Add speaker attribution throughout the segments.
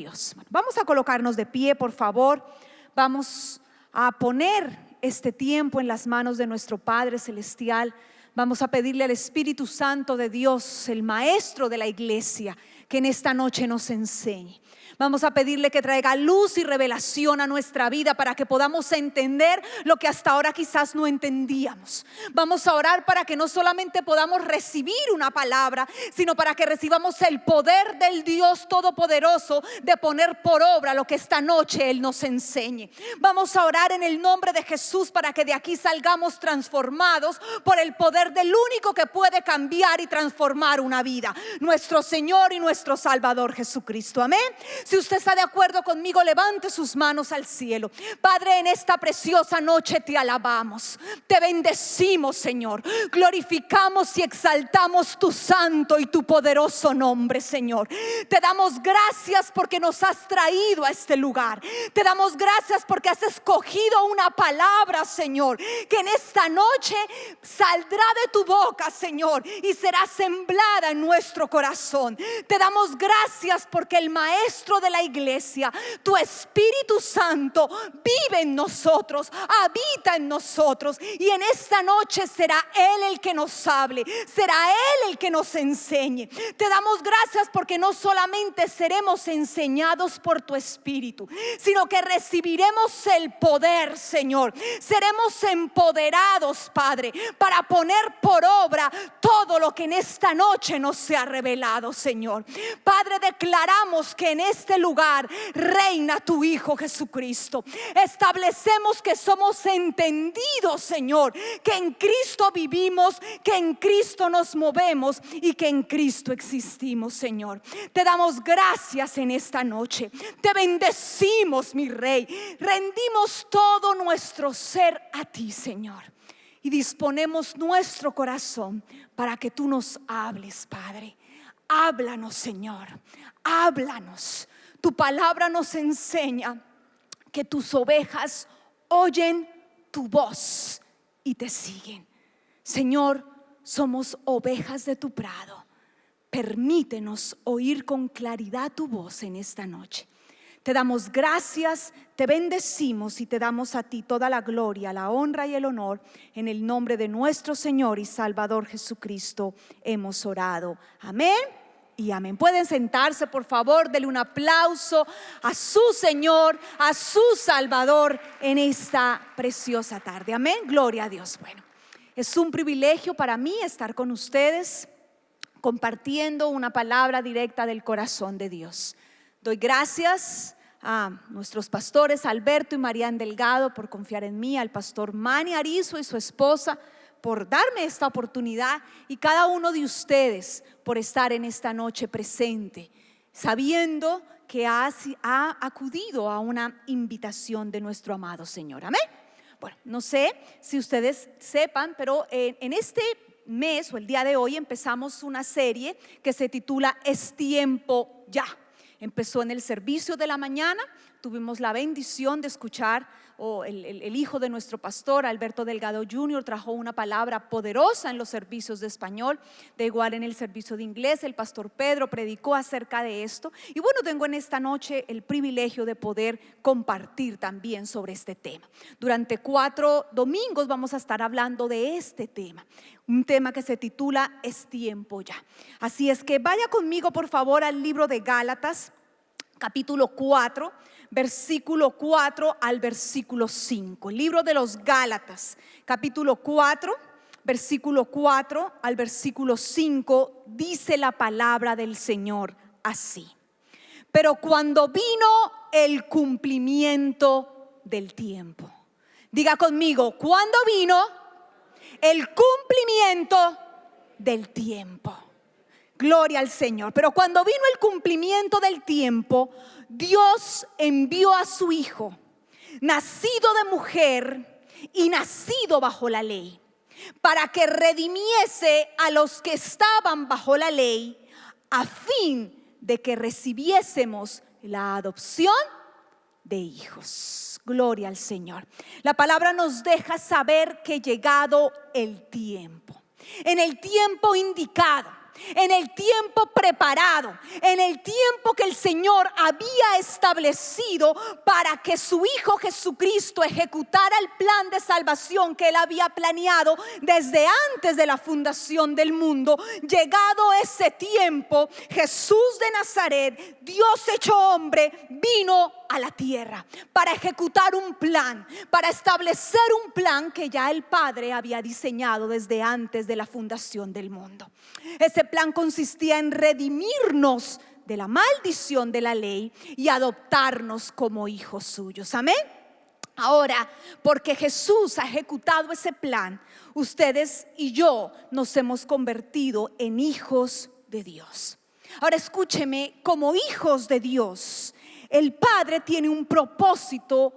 Speaker 1: Dios. Vamos a colocarnos de pie, por favor. Vamos a poner este tiempo en las manos de nuestro Padre Celestial. Vamos a pedirle al Espíritu Santo de Dios, el Maestro de la iglesia, que en esta noche nos enseñe. Vamos a pedirle que traiga luz y revelación a nuestra vida para que podamos entender lo que hasta ahora quizás no entendíamos. Vamos a orar para que no solamente podamos recibir una palabra, sino para que recibamos el poder del Dios Todopoderoso de poner por obra lo que esta noche Él nos enseñe. Vamos a orar en el nombre de Jesús para que de aquí salgamos transformados por el poder del único que puede cambiar y transformar una vida, nuestro Señor y nuestro Salvador Jesucristo. Amén. Si usted está de acuerdo conmigo, levante sus manos al cielo. Padre, en esta preciosa noche te alabamos, te bendecimos, Señor. Glorificamos y exaltamos tu santo y tu poderoso nombre, Señor. Te damos gracias porque nos has traído a este lugar. Te damos gracias porque has escogido una palabra, Señor, que en esta noche saldrá de tu boca, Señor, y será sembrada en nuestro corazón. Te damos gracias porque el Maestro de la iglesia, tu Espíritu Santo, vive en nosotros, habita en nosotros, y en esta noche será Él el que nos hable, será Él el que nos enseñe. Te damos gracias porque no solamente seremos enseñados por tu Espíritu, sino que recibiremos el poder, Señor. Seremos empoderados, Padre, para poner por obra todo lo que en esta noche nos se ha revelado, Señor. Padre, declaramos que en este lugar reina tu Hijo Jesucristo. Establecemos que somos entendidos, Señor, que en Cristo vivimos, que en Cristo nos movemos y que en Cristo existimos, Señor. Te damos gracias en esta noche. Te bendecimos, mi Rey. Rendimos todo nuestro ser a ti, Señor, y disponemos nuestro corazón para que tú nos hables, Padre. Háblanos, Señor, háblanos. Tu palabra nos enseña que tus ovejas oyen tu voz y te siguen. Señor, somos ovejas de tu prado. Permítenos oír con claridad tu voz en esta noche. Te damos gracias, te bendecimos y te damos a ti toda la gloria, la honra y el honor. En el nombre de nuestro Señor y Salvador Jesucristo hemos orado. Amén y amén. Pueden sentarse, por favor. Denle un aplauso a su Señor, a su Salvador en esta preciosa tarde. Amén, gloria a Dios. Bueno, es un privilegio para mí estar con ustedes compartiendo una palabra directa del corazón de Dios. Doy gracias a nuestros pastores Alberto y Marian Delgado por confiar en mí, al pastor Manny Arizo y su esposa por darme esta oportunidad, y cada uno de ustedes por estar en esta noche presente, sabiendo que ha acudido a una invitación de nuestro amado Señor. Amén. Bueno, no sé si ustedes sepan, pero en este mes o el día de hoy empezamos una serie que se titula Es tiempo ya. Empezó en el servicio de la mañana. Tuvimos la bendición de escuchar el hijo de nuestro pastor Alberto Delgado Jr. trajo una palabra poderosa en los servicios de español. De igual en el servicio de inglés el pastor Pedro predicó acerca de esto. Y bueno, tengo en esta noche el privilegio de poder compartir también sobre este tema. Durante 4 domingos vamos a estar hablando de este tema, un tema que se titula Es tiempo ya. Así es que vaya conmigo, por favor, al libro de Gálatas, capítulo 4, versículo 4 al versículo 5. El libro de los Gálatas, capítulo 4, versículo 4 al versículo 5, dice la palabra del Señor así: pero cuando vino el cumplimiento del tiempo. Diga conmigo, ¿cuándo vino el cumplimiento del tiempo? Gloria al Señor. Pero cuando vino el cumplimiento del tiempo, Dios envió a su Hijo, nacido de mujer y nacido bajo la ley, para que redimiese a los que estaban bajo la ley, a fin de que recibiésemos la adopción de hijos. Gloria al Señor. La palabra nos deja saber que llegado el tiempo, en el tiempo indicado, en el tiempo preparado, en el tiempo que el Señor había establecido para que su Hijo Jesucristo ejecutara el plan de salvación que Él había planeado desde antes de la fundación del mundo. Llegado ese tiempo, Jesús de Nazaret, Dios hecho hombre, vino a la tierra para ejecutar un plan, para establecer un plan que ya el Padre había diseñado desde antes de la fundación del mundo. Ese plan consistía en redimirnos de la maldición de la ley y adoptarnos como hijos suyos. Amén. Ahora, porque Jesús ha ejecutado ese plan, ustedes y yo nos hemos convertido en hijos de Dios. Ahora escúcheme, como hijos de Dios, el Padre tiene un propósito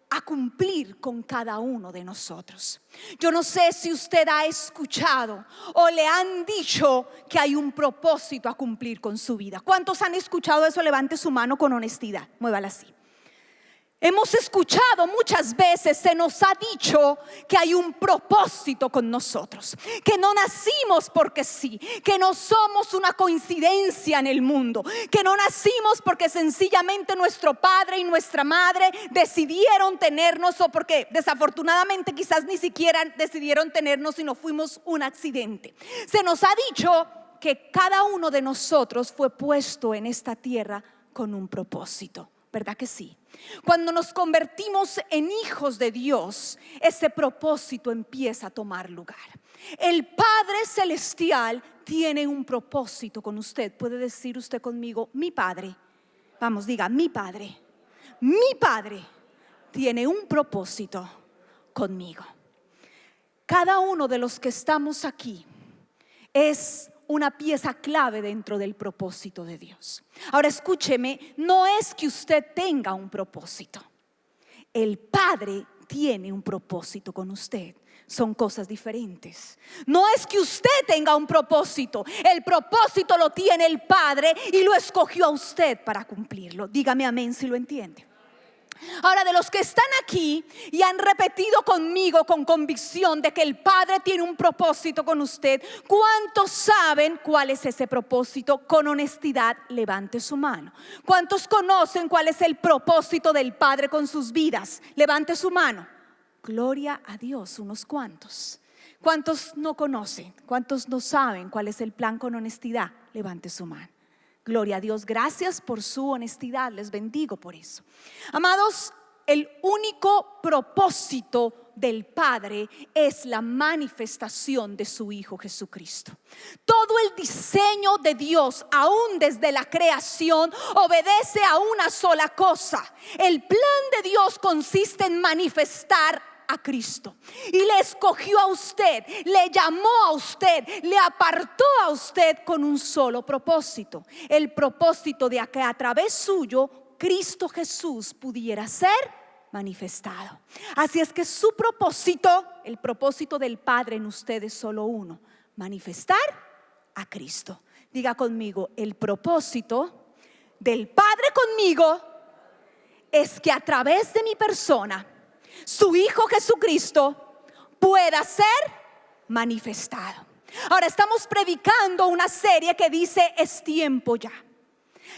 Speaker 1: a cumplir con cada uno de nosotros. Yo no sé si usted ha escuchado o le han dicho que hay un propósito a cumplir con su vida. ¿Cuántos han escuchado eso? Levante su mano con honestidad, muévala así. Hemos escuchado muchas veces, se nos ha dicho que hay un propósito con nosotros, que no nacimos porque sí, que no somos una coincidencia en el mundo, que no nacimos porque sencillamente nuestro padre y nuestra madre decidieron tenernos, o porque desafortunadamente quizás ni siquiera decidieron tenernos, sino fuimos un accidente. Se nos ha dicho que cada uno de nosotros fue puesto en esta tierra con un propósito. ¿Verdad que sí? Cuando nos convertimos en hijos de Dios, ese propósito empieza a tomar lugar. El Padre Celestial tiene un propósito con usted. ¿Puede decir usted conmigo, mi Padre? Vamos, diga, mi Padre. Mi Padre tiene un propósito conmigo. Cada uno de los que estamos aquí es una pieza clave dentro del propósito de Dios. Ahora escúcheme, no es que usted tenga un propósito. El Padre tiene un propósito con usted. Son cosas diferentes. No es que usted tenga un propósito. El propósito lo tiene el Padre y lo escogió a usted para cumplirlo. Dígame amén si lo entiende. Ahora, de los que están aquí y han repetido conmigo con convicción de que el Padre tiene un propósito con usted, ¿cuántos saben cuál es ese propósito? Con honestidad, levante su mano. ¿Cuántos conocen cuál es el propósito del Padre con sus vidas? Levante su mano. Gloria a Dios, unos cuantos. ¿Cuántos no conocen? ¿Cuántos no saben cuál es el plan con honestidad? Levante su mano. Gloria a Dios, gracias por su honestidad, les bendigo por eso. Amados, el único propósito del Padre es la manifestación de su Hijo Jesucristo. Todo el diseño de Dios, aún desde la creación, obedece a una sola cosa. El plan de Dios consiste en manifestar a Cristo, y le escogió a usted, le llamó a usted, le apartó a usted con un solo propósito: el propósito de que a través suyo Cristo Jesús pudiera ser manifestado. Así es que su propósito, el propósito del Padre en usted es solo uno: manifestar a Cristo. Diga conmigo, el propósito del Padre conmigo es que a través de mi persona su Hijo Jesucristo pueda ser manifestado. Ahora estamos predicando una serie que dice es tiempo ya.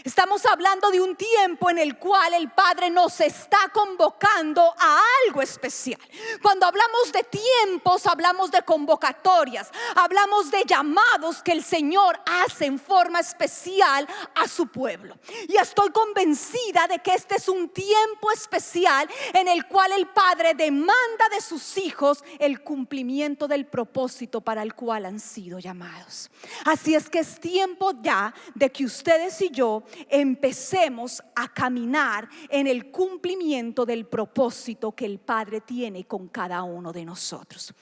Speaker 1: Estamos hablando de un tiempo en el cual el Padre nos está convocando a algo especial. Cuando hablamos de tiempos, hablamos de convocatorias, hablamos de llamados que el Señor hace en forma especial a su pueblo. Y estoy convencida de que este es un tiempo especial en el cual el Padre demanda de sus hijos el cumplimiento del propósito para el cual han sido llamados. Así es que es tiempo ya de que ustedes y yo empecemos a caminar en el cumplimiento del propósito que el Padre tiene con cada uno de nosotros.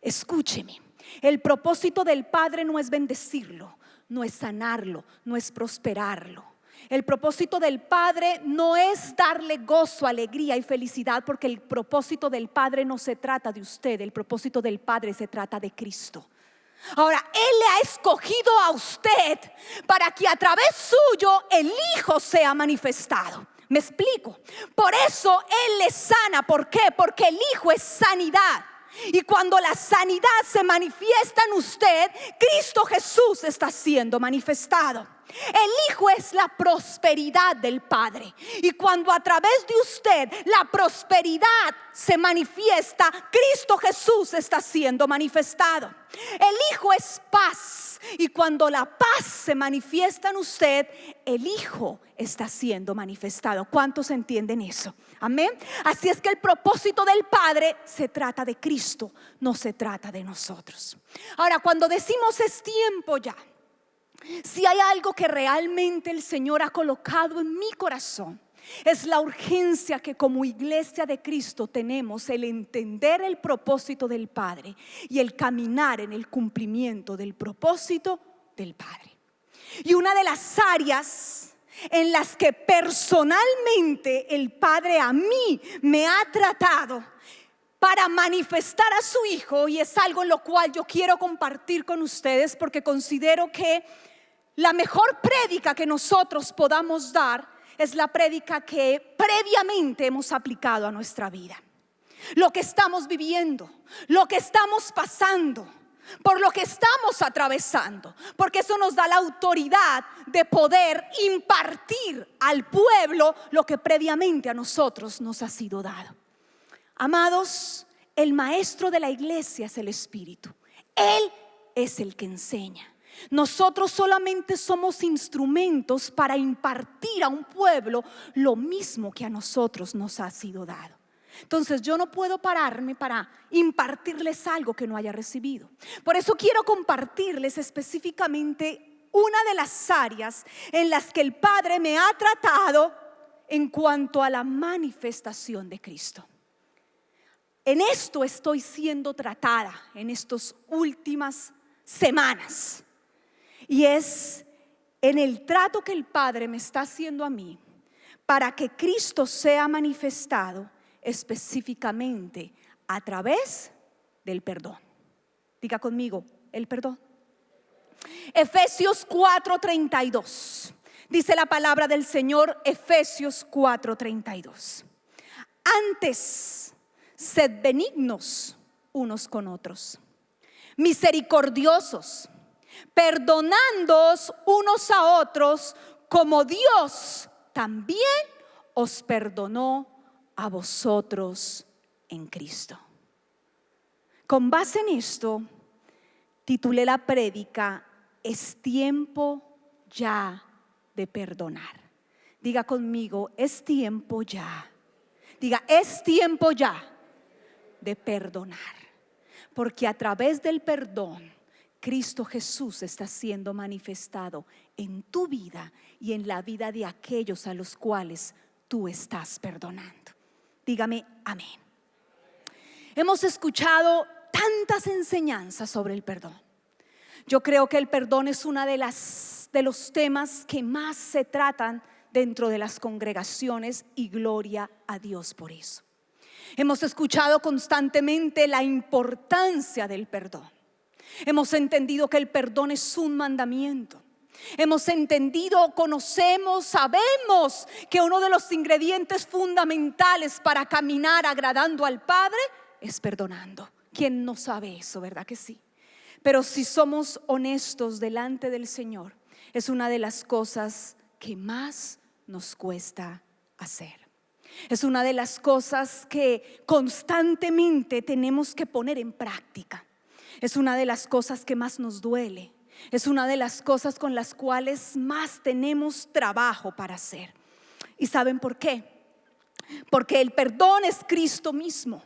Speaker 1: Escúcheme, el propósito del Padre no es bendecirlo, no es sanarlo, no es prosperarlo. El propósito del Padre no es darle gozo, alegría y felicidad, porque el propósito del Padre no se trata de usted, el propósito del Padre se trata de Cristo. Ahora, Él le ha escogido a usted para que a través suyo el Hijo sea manifestado. ¿Me explico? Por eso Él le sana. ¿Por qué? Porque el Hijo es sanidad. Y cuando la sanidad se manifiesta en usted, Cristo Jesús está siendo manifestado. El Hijo es la prosperidad del Padre. Y cuando a través de usted la prosperidad se manifiesta, Cristo Jesús está siendo manifestado. El Hijo es paz. Y cuando la paz se manifiesta en usted, el Hijo está siendo manifestado. ¿Cuántos entienden eso? Amén. Así es que el propósito del Padre se trata de Cristo, no se trata de nosotros. Ahora, cuando decimos es tiempo ya, si hay algo que realmente el Señor ha colocado en mi corazón, es la urgencia que como iglesia de Cristo tenemos, el entender el propósito del Padre y el caminar en el cumplimiento del propósito del Padre. Y una de las áreas en las que personalmente el Padre a mí me ha tratado para manifestar a su Hijo, y es algo en lo cual yo quiero compartir con ustedes, porque considero que la mejor prédica que nosotros podamos dar es la prédica que previamente hemos aplicado a nuestra vida. Lo que estamos viviendo, lo que estamos pasando, por lo que estamos atravesando, porque eso nos da la autoridad de poder impartir al pueblo lo que previamente a nosotros nos ha sido dado. Amados, el maestro de la iglesia es el Espíritu. Él es el que enseña. Nosotros solamente somos instrumentos para impartir a un pueblo lo mismo que a nosotros nos ha sido dado. Entonces yo no puedo pararme para impartirles algo que no haya recibido. Por eso quiero compartirles específicamente una de las áreas en las que el Padre me ha tratado en cuanto a la manifestación de Cristo. En esto estoy siendo tratada en estas últimas semanas. Y es en el trato que el Padre me está haciendo a mí para que Cristo sea manifestado específicamente a través del perdón. Diga conmigo, el perdón. Efesios 4:32. Dice la palabra del Señor, Efesios 4:32. Antes, sed benignos unos con otros, misericordiosos, perdonándoos unos a otros, como Dios también os perdonó a vosotros en Cristo. Con base en esto, titulé la prédica, es tiempo ya de perdonar. Diga conmigo, es tiempo ya. Diga, es tiempo ya de perdonar. Porque a través del perdón, Cristo Jesús está siendo manifestado en tu vida y en la vida de aquellos a los cuales tú estás perdonando. Dígame amén. Hemos escuchado tantas enseñanzas sobre el perdón. Yo creo que el perdón es una de los temas que más se tratan dentro de las congregaciones, y gloria a Dios por eso. Hemos escuchado constantemente la importancia del perdón. Hemos entendido que el perdón es un mandamiento. Hemos entendido, conocemos, sabemos que uno de los ingredientes fundamentales para caminar agradando al Padre es perdonando. ¿Quién no sabe eso, verdad que sí? Pero si somos honestos delante del Señor, es una de las cosas que más nos cuesta hacer. Es una de las cosas que constantemente tenemos que poner en práctica. Es una de las cosas que más nos duele. Es una de las cosas con las cuales más tenemos trabajo para hacer. ¿Y saben por qué? Porque el perdón es Cristo mismo.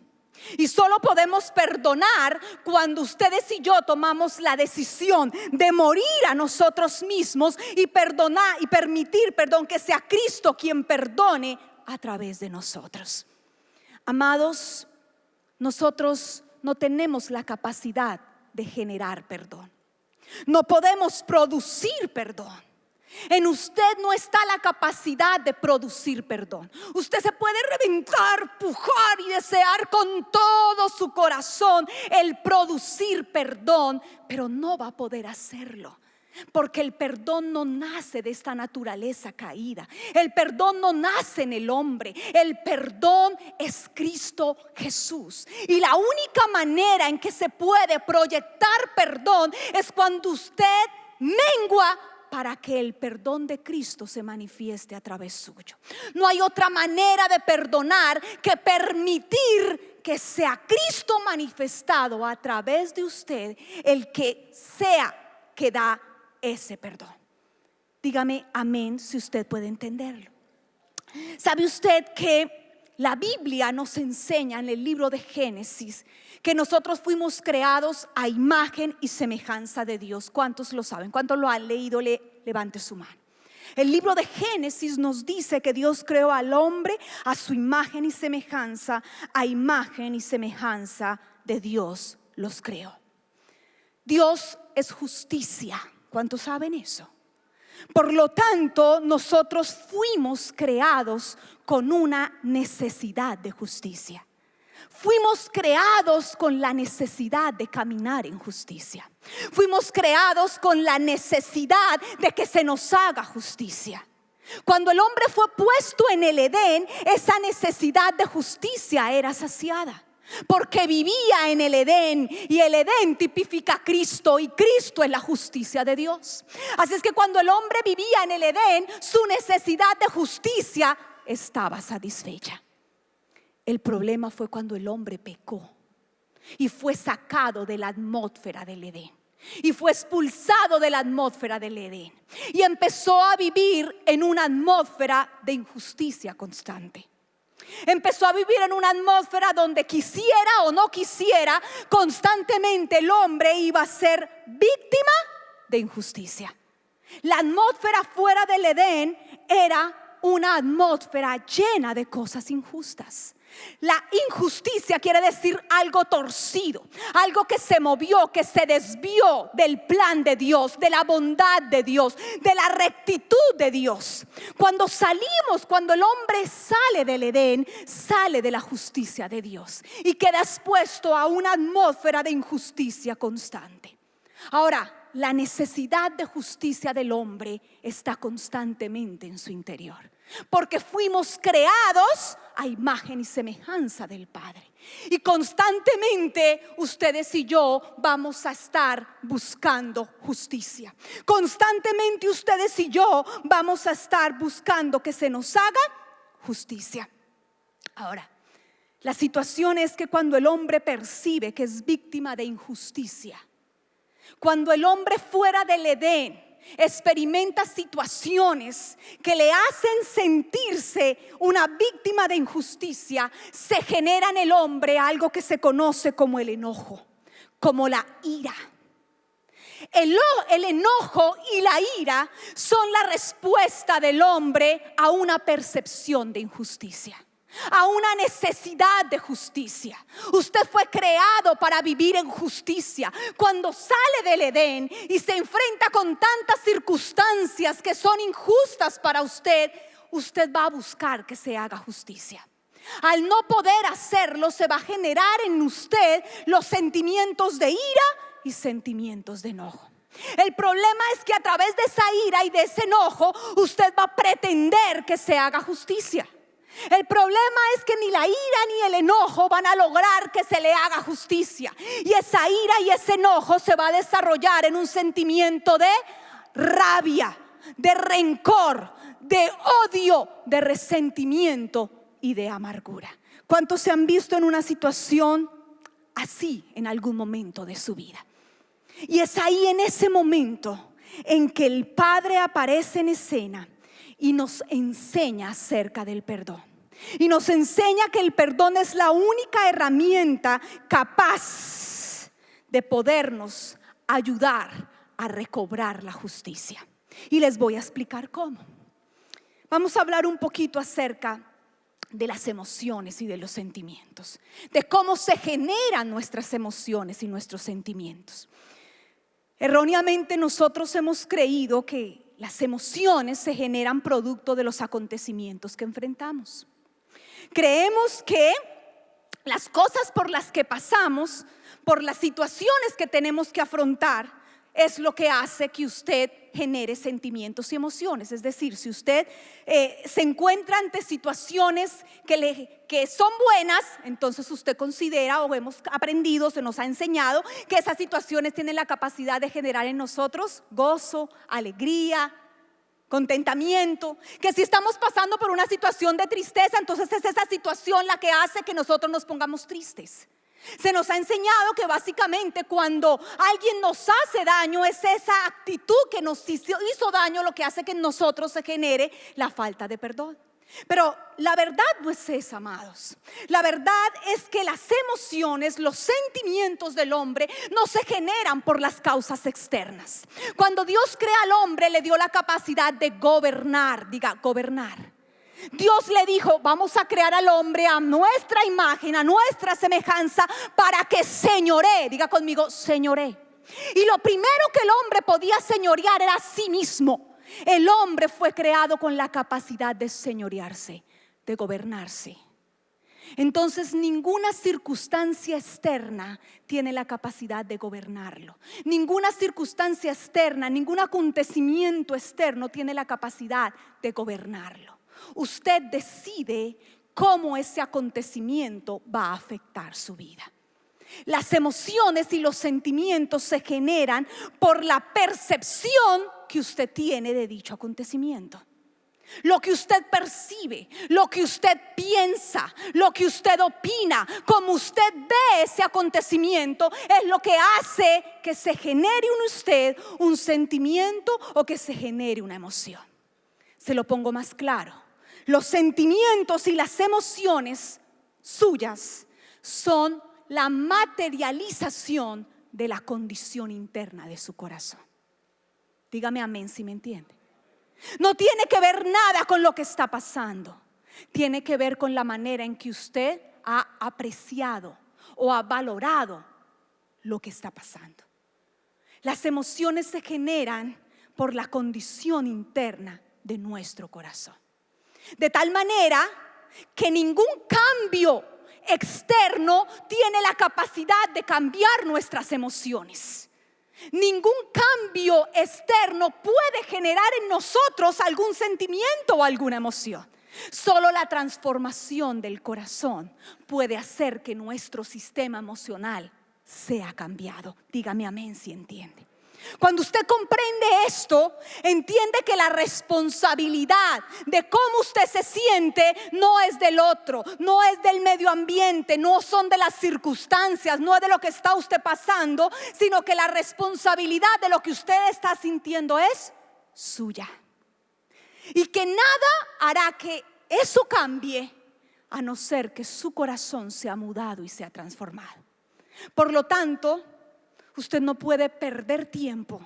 Speaker 1: Y solo podemos perdonar cuando ustedes y yo tomamos la decisión de morir a nosotros mismos y perdonar y permitir, que sea Cristo quien perdone a través de nosotros. Amados, nosotros no tenemos la capacidad de generar perdón. No podemos producir perdón. En usted no está la capacidad de producir perdón. Usted se puede reventar, pujar y desear con todo su corazón el producir perdón, pero no va a poder hacerlo. Porque el perdón no nace de esta naturaleza caída. El perdón no nace en el hombre. El perdón es Cristo Jesús. Y la única manera en que se puede proyectar perdón es cuando usted mengua para que el perdón de Cristo se manifieste a través suyo. No hay otra manera de perdonar que permitir que sea Cristo manifestado a través de usted, el que sea que da ese perdón. Dígame amén si usted puede entenderlo. ¿Sabe usted que la Biblia nos enseña en el libro de Génesis que nosotros fuimos creados a imagen y semejanza de Dios? ¿Cuántos lo saben? ¿Cuántos lo han leído? Levante su mano. El libro de Génesis nos dice que Dios creó al hombre a su imagen y semejanza. A imagen y semejanza de Dios los creó. Dios es justicia. ¿Cuántos saben eso? Por lo tanto, nosotros fuimos creados con una necesidad de justicia. Fuimos creados con la necesidad de caminar en justicia. Fuimos creados con la necesidad de que se nos haga justicia. Cuando el hombre fue puesto en el Edén, esa necesidad de justicia era saciada. Porque vivía en el Edén, y el Edén tipifica a Cristo, y Cristo es la justicia de Dios. Así es que cuando el hombre vivía en el Edén, su necesidad de justicia estaba satisfecha. El problema fue cuando el hombre pecó y fue sacado de la atmósfera del Edén, y fue expulsado de la atmósfera del Edén, y empezó a vivir en una atmósfera de injusticia constante. Empezó a vivir en una atmósfera donde quisiera o no quisiera, constantemente el hombre iba a ser víctima de injusticia. La atmósfera fuera del Edén era una atmósfera llena de cosas injustas. La injusticia quiere decir algo torcido, algo que se movió, que se desvió del plan de Dios, de la bondad de Dios, de la rectitud de Dios. Cuando el hombre sale del Edén, sale de la justicia de Dios y queda expuesto a una atmósfera de injusticia constante. Ahora, la necesidad de justicia del hombre está constantemente en su interior, porque fuimos creados a imagen y semejanza del Padre. Y constantemente ustedes y yo vamos a estar buscando justicia. Constantemente ustedes y yo vamos a estar buscando que se nos haga justicia. Ahora, la situación es que cuando el hombre percibe que es víctima de injusticia, cuando el hombre fuera del Edén experimenta situaciones que le hacen sentirse una víctima de injusticia, se genera en el hombre algo que se conoce como el enojo, como la ira. El enojo y la ira son la respuesta del hombre a una percepción de injusticia, a una necesidad de justicia. Usted fue creado para vivir en justicia. Cuando sale del Edén y se enfrenta con tantas circunstancias que son injustas para usted, usted va a buscar que se haga justicia. Al no poder hacerlo, se va a generar en usted los sentimientos de ira y sentimientos de enojo. El problema es que a través de esa ira y de ese enojo, usted va a pretender que se haga justicia. El problema es que ni la ira ni el enojo van a lograr que se le haga justicia. Y esa ira y ese enojo se va a desarrollar en un sentimiento de rabia, de rencor, de odio, de resentimiento y de amargura. ¿Cuántos se han visto en una situación así en algún momento de su vida? Y es ahí, en ese momento, en que el Padre aparece en escena y nos enseña acerca del perdón. Y nos enseña que el perdón es la única herramienta capaz de podernos ayudar a recobrar la justicia. Y les voy a explicar cómo. Vamos a hablar un poquito acerca de las emociones y de los sentimientos, de cómo se generan nuestras emociones y nuestros sentimientos. Erróneamente nosotros hemos creído que las emociones se generan producto de los acontecimientos que enfrentamos. Creemos que las cosas por las que pasamos, por las situaciones que tenemos que afrontar, es lo que hace que usted genere sentimientos y emociones. Es decir, si usted se encuentra ante situaciones que son buenas, entonces usted considera, o hemos aprendido, se nos ha enseñado que esas situaciones tienen la capacidad de generar en nosotros gozo, alegría, contentamiento. Que si estamos pasando por una situación de tristeza, entonces es esa situación la que hace que nosotros nos pongamos tristes. Se nos ha enseñado que básicamente cuando alguien nos hace daño, es esa actitud que nos hizo daño lo que hace que en nosotros se genere la falta de perdón. Pero la verdad no es esa, amados. La verdad es que las emociones, los sentimientos del hombre no se generan por las causas externas. Cuando Dios crea al hombre, le dio la capacidad de gobernar. Diga, gobernar. Dios le dijo: vamos a crear al hombre a nuestra imagen, a nuestra semejanza, para que señoree. Diga conmigo, señoree. Y lo primero que el hombre podía señorear era a sí mismo. El hombre fue creado con la capacidad de señorearse, de gobernarse. Entonces ninguna circunstancia externa tiene la capacidad de gobernarlo. Ninguna circunstancia externa, ningún acontecimiento externo tiene la capacidad de gobernarlo. Usted decide cómo ese acontecimiento va a afectar su vida. Las emociones y los sentimientos se generan por la percepción que usted tiene de dicho acontecimiento. Lo que usted percibe, lo que usted piensa, lo que usted opina, como usted ve ese acontecimiento, es lo que hace que se genere en usted un sentimiento o que se genere una emoción. Se lo pongo más claro. Los sentimientos y las emociones suyas son la materialización de la condición interna de su corazón. Dígame amén si me entiende. No tiene que ver nada con lo que está pasando. Tiene que ver con la manera en que usted ha apreciado o ha valorado lo que está pasando. Las emociones se generan por la condición interna de nuestro corazón. De tal manera que ningún cambio externo tiene la capacidad de cambiar nuestras emociones. Ningún cambio externo puede generar en nosotros algún sentimiento o alguna emoción. Solo la transformación del corazón puede hacer que nuestro sistema emocional sea cambiado. Dígame amén si entiende. Cuando usted comprende esto, entiende que la responsabilidad de cómo usted se siente no es del otro, no es del medio ambiente, no son de las circunstancias, no es de lo que está usted pasando, sino que la responsabilidad de lo que usted está sintiendo es suya. Y que nada hará que eso cambie a no ser que su corazón sea mudado y sea transformado. Por lo tanto, usted no puede perder tiempo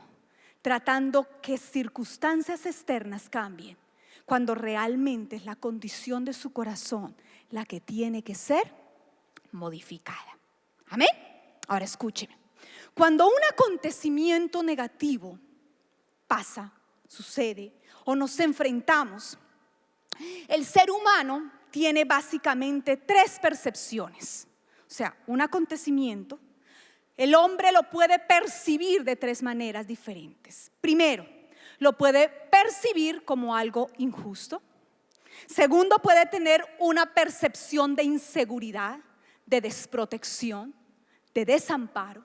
Speaker 1: tratando que circunstancias externas cambien, cuando realmente es la condición de su corazón la que tiene que ser modificada. Amén. Ahora escúcheme. Cuando un acontecimiento negativo pasa, sucede o nos enfrentamos, el ser humano tiene básicamente tres percepciones. O sea, un acontecimiento, el hombre lo puede percibir de tres maneras diferentes. Primero, lo puede percibir como algo injusto. Segundo, puede tener una percepción de inseguridad, de desprotección, de desamparo.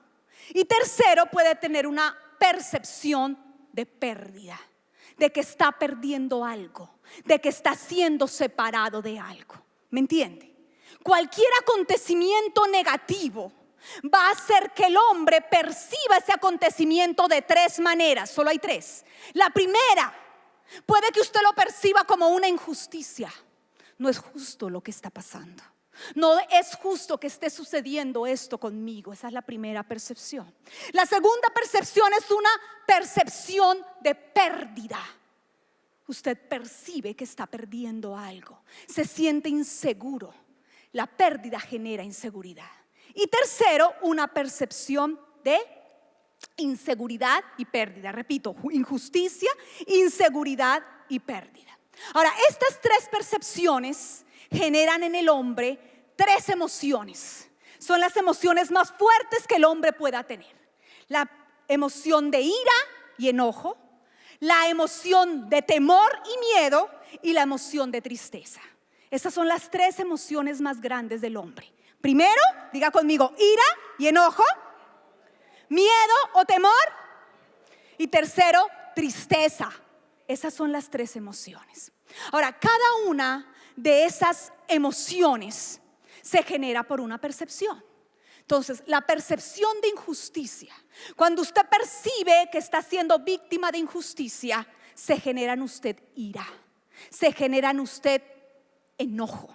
Speaker 1: Y tercero, puede tener una percepción de pérdida, de que está perdiendo algo, de que está siendo separado de algo. ¿Me entiende? Cualquier acontecimiento negativo va a hacer que el hombre perciba ese acontecimiento de tres maneras. Solo hay tres. La primera, puede que usted lo perciba como una injusticia. No es justo lo que está pasando. No es justo que esté sucediendo esto conmigo. Esa es la primera percepción. La segunda percepción es una percepción de pérdida. Usted percibe que está perdiendo algo, se siente inseguro. La pérdida genera inseguridad. Y tercero, una percepción de inseguridad y pérdida. Repito, injusticia, inseguridad y pérdida. Ahora, estas tres percepciones generan en el hombre tres emociones. Son las emociones más fuertes que el hombre pueda tener. emoción de ira y enojo, la emoción de temor y miedo y la emoción de tristeza. Esas son las 3 emociones más grandes del hombre. Primero, diga conmigo, ira y enojo, miedo o temor, y tercero, tristeza. Esas son las 3 emociones. Ahora, cada una de esas emociones se genera por una percepción. Entonces, la percepción de injusticia, cuando usted percibe que está siendo víctima de injusticia, se genera en usted ira, se genera en usted enojo.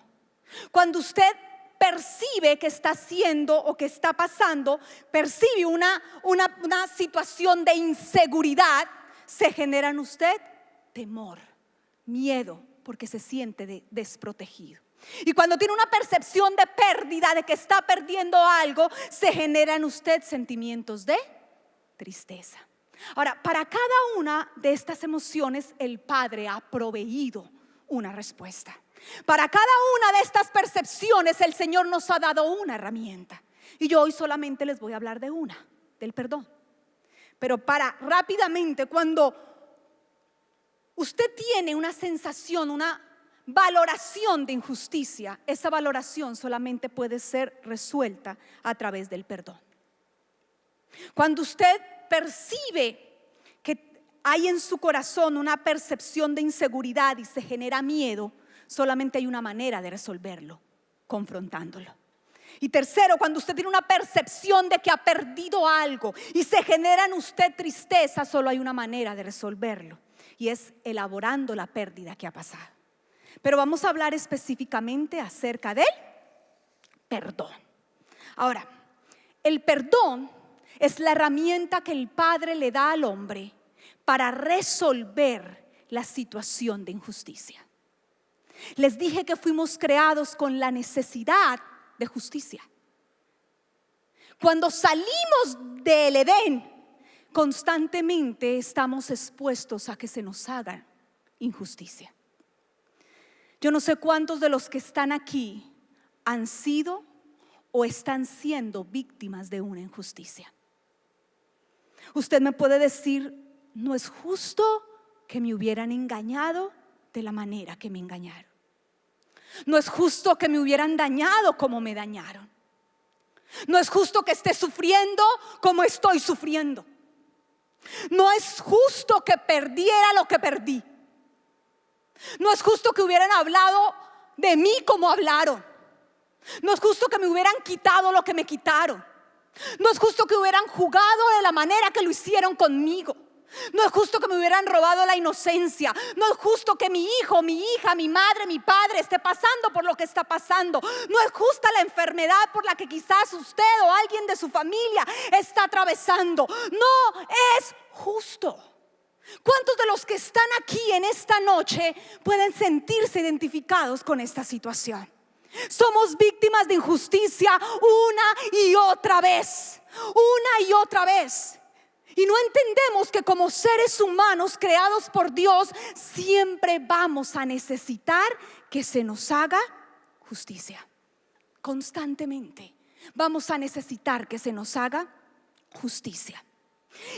Speaker 1: Cuando usted percibe que está haciendo o que está pasando, percibe una situación de inseguridad, se genera en usted temor, miedo, porque se siente desprotegido. Y cuando tiene una percepción de pérdida, de que está perdiendo algo, se genera en usted sentimientos de tristeza. Ahora, para cada una de estas emociones, el Padre ha proveído una respuesta. Para cada una de estas percepciones, el Señor nos ha dado una herramienta. Y yo hoy solamente les voy a hablar de una, del perdón. Pero para rápidamente, cuando usted tiene una sensación, una valoración de injusticia, esa valoración solamente puede ser resuelta a través del perdón. Cuando usted percibe que hay en su corazón una percepción de inseguridad y se genera miedo, solamente hay una manera de resolverlo: confrontándolo. Y tercero, cuando usted tiene una percepción de que ha perdido algo y se genera en usted tristeza, solo hay una manera de resolverlo, y es elaborando la pérdida que ha pasado. Pero vamos a hablar específicamente acerca del perdón. Ahora, el perdón es la herramienta que el Padre le da al hombre para resolver la situación de injusticia. Les dije que fuimos creados con la necesidad de justicia. Cuando salimos del Edén, constantemente estamos expuestos a que se nos haga injusticia. Yo no sé cuántos de los que están aquí han sido o están siendo víctimas de una injusticia. Usted me puede decir: no es justo que me hubieran engañado de la manera que me engañaron. No es justo que me hubieran dañado como me dañaron. No es justo que esté sufriendo como estoy sufriendo. No es justo que perdiera lo que perdí. No es justo que hubieran hablado de mí como hablaron. No es justo que me hubieran quitado lo que me quitaron. No es justo que hubieran jugado de la manera que lo hicieron conmigo. No es justo que me hubieran robado la inocencia. No es justo que mi hijo, mi hija, mi madre, mi padre esté pasando por lo que está pasando. No es justa la enfermedad por la que quizás usted o alguien de su familia está atravesando. No es justo. ¿Cuántos de los que están aquí en esta noche pueden sentirse identificados con esta situación? Somos víctimas de injusticia una y otra vez. Una y otra vez. Y no entendemos que como seres humanos creados por Dios, siempre vamos a necesitar que se nos haga justicia. Constantemente vamos a necesitar que se nos haga justicia.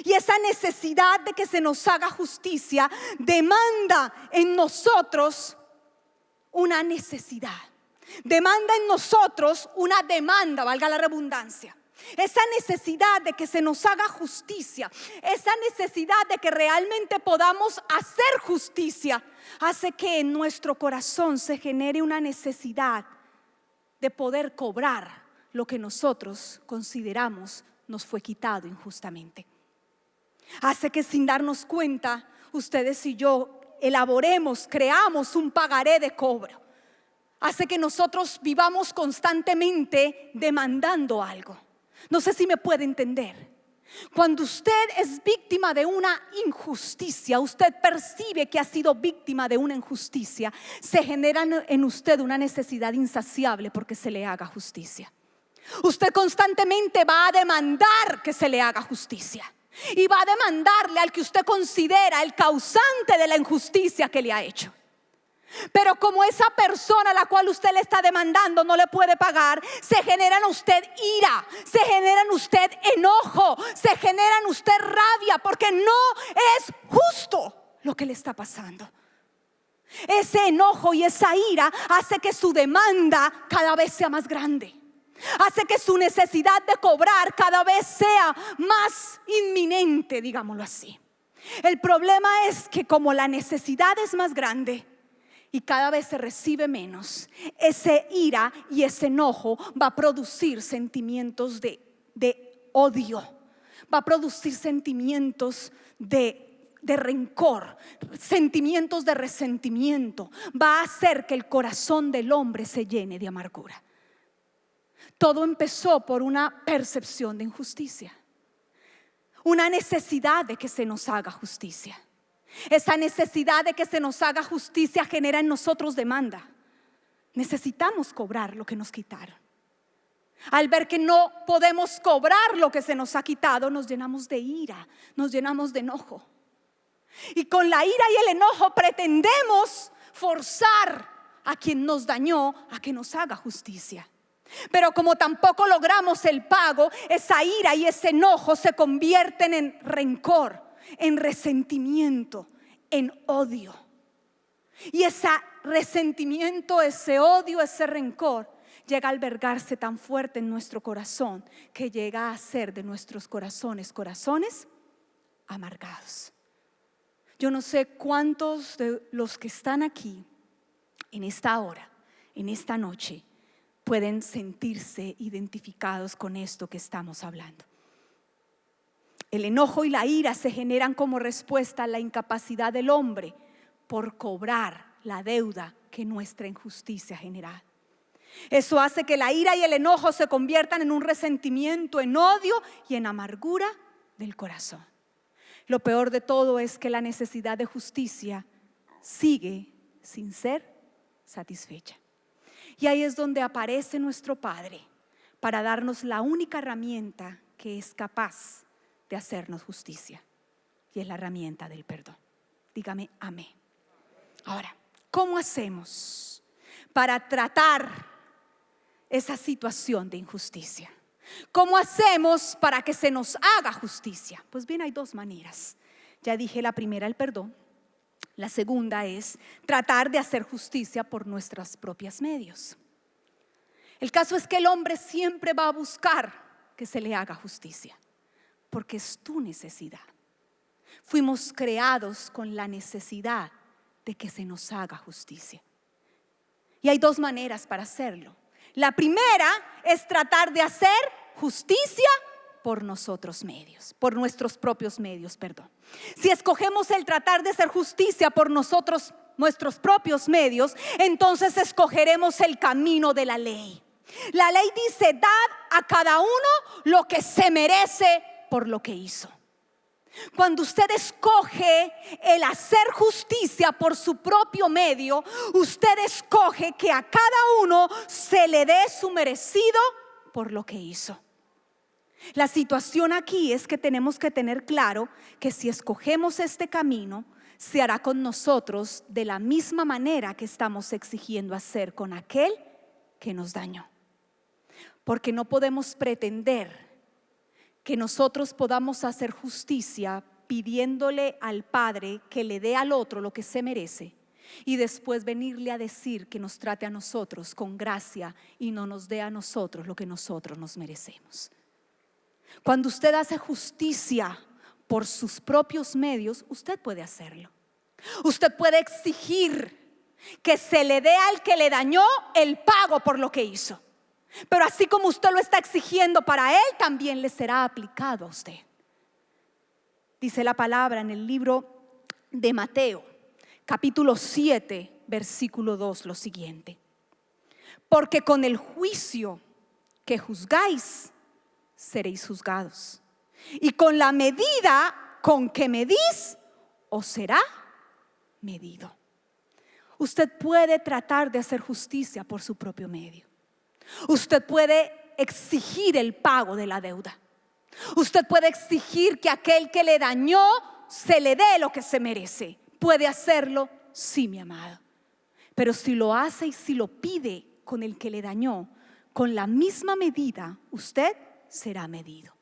Speaker 1: Y esa necesidad de que se nos haga justicia demanda en nosotros una necesidad. Demanda en nosotros una demanda, valga la redundancia. Esa necesidad de que se nos haga justicia, esa necesidad de que realmente podamos hacer justicia, hace que en nuestro corazón se genere una necesidad de poder cobrar lo que nosotros consideramos nos fue quitado injustamente. Hace que sin darnos cuenta, ustedes y yo elaboremos, creamos un pagaré de cobro. Hace que nosotros vivamos constantemente demandando algo. No sé si me puede entender. Cuando usted es víctima de una injusticia, usted percibe que ha sido víctima de una injusticia, se genera en usted una necesidad insaciable porque se le haga justicia. Usted constantemente va a demandar que se le haga justicia. Y va a demandarle al que usted considera el causante de la injusticia que le ha hecho. Pero como esa persona a la cual usted le está demandando no le puede pagar, se genera en usted ira, se genera en usted enojo, se genera en usted rabia, porque no es justo lo que le está pasando. Ese enojo y esa ira hace que su demanda cada vez sea más grande, hace que su necesidad de cobrar cada vez sea más inminente, digámoslo así. El problema es que como la necesidad es más grande y cada vez se recibe menos, ese ira y ese enojo va a producir sentimientos de odio, va a producir sentimientos de rencor, sentimientos de resentimiento, va a hacer que el corazón del hombre se llene de amargura. Todo empezó por una percepción de injusticia, una necesidad de que se nos haga justicia. Esa necesidad de que se nos haga justicia genera en nosotros demanda. Necesitamos cobrar lo que nos quitaron. Al ver que no podemos cobrar lo que se nos ha quitado, nos llenamos de ira, nos llenamos de enojo. Y con la ira y el enojo pretendemos forzar a quien nos dañó a que nos haga justicia. Pero como tampoco logramos el pago, esa ira y ese enojo se convierten en rencor, en resentimiento, en odio. Y ese resentimiento, ese odio, ese rencor llega a albergarse tan fuerte en nuestro corazón que llega a hacer de nuestros corazones amargados. Yo no sé cuántos de los que están aquí en esta hora, en esta noche, pueden sentirse identificados con esto que estamos hablando. El enojo y la ira se generan como respuesta a la incapacidad del hombre por cobrar la deuda que nuestra injusticia genera. Eso hace que la ira y el enojo se conviertan en un resentimiento, en odio y en amargura del corazón. Lo peor de todo es que la necesidad de justicia sigue sin ser satisfecha. Y ahí es donde aparece nuestro Padre para darnos la única herramienta que es capaz de hacernos justicia, y es la herramienta del perdón. Dígame amén. Ahora, ¿cómo hacemos para tratar esa situación de injusticia? ¿Cómo hacemos para que se nos haga justicia? Pues bien, hay dos maneras. Ya dije la primera, el perdón. La segunda es tratar de hacer justicia por nuestros propios medios. El caso es que el hombre siempre va a buscar que se le haga justicia, porque es tu necesidad. Fuimos creados con la necesidad de que se nos haga justicia. Y hay dos maneras para hacerlo. La primera es tratar de hacer justicia por nosotros medios, por nuestros propios medios, perdón. Si escogemos el tratar de hacer justicia por nuestros propios medios, entonces escogeremos el camino de la ley. La ley dice: dad a cada uno lo que se merece por lo que hizo. Cuando usted escoge el hacer justicia por su propio medio, usted escoge que a cada uno se le dé su merecido por lo que hizo. La situación aquí es que tenemos que tener claro que si escogemos este camino, se hará con nosotros de la misma manera que estamos exigiendo hacer con aquel que nos dañó. Porque no podemos pretender que nosotros podamos hacer justicia pidiéndole al Padre que le dé al otro lo que se merece y después venirle a decir que nos trate a nosotros con gracia y no nos dé a nosotros lo que nosotros nos merecemos. Cuando usted hace justicia por sus propios medios, usted puede hacerlo. Usted puede exigir que se le dé al que le dañó el pago por lo que hizo. Pero así como usted lo está exigiendo para él, también le será aplicado a usted. Dice la palabra en el libro de Mateo, capítulo 7, versículo 2, lo siguiente: porque con el juicio que juzgáis, seréis juzgados, y con la medida con que medís, os será medido. Usted puede tratar de hacer justicia por su propio medio. Usted puede exigir el pago de la deuda. Usted puede exigir que aquel que le dañó se le dé lo que se merece. Puede hacerlo, sí, mi amado. Pero si lo hace y si lo pide con el que le dañó, con la misma medida usted será medido.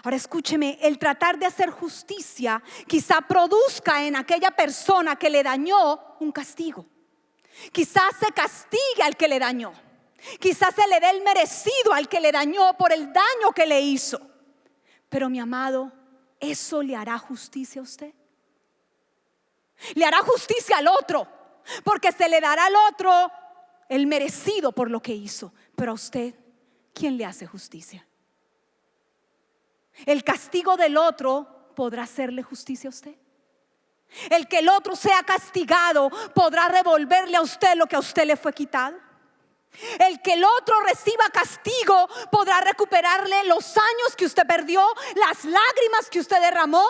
Speaker 1: Ahora escúcheme, el tratar de hacer justicia quizá produzca en aquella persona que le dañó un castigo. Quizás se castigue al que le dañó. Quizás se le dé el merecido al que le dañó por el daño que le hizo. Pero mi amado, ¿eso le hará justicia a usted? Le hará justicia al otro, porque se le dará al otro el merecido por lo que hizo. Pero a usted, ¿quién le hace justicia? ¿El castigo del otro podrá hacerle justicia a usted? ¿El que el otro sea castigado podrá revolverle a usted lo que a usted le fue quitado? ¿El que el otro reciba castigo podrá recuperarle los años que usted perdió, las lágrimas que usted derramó,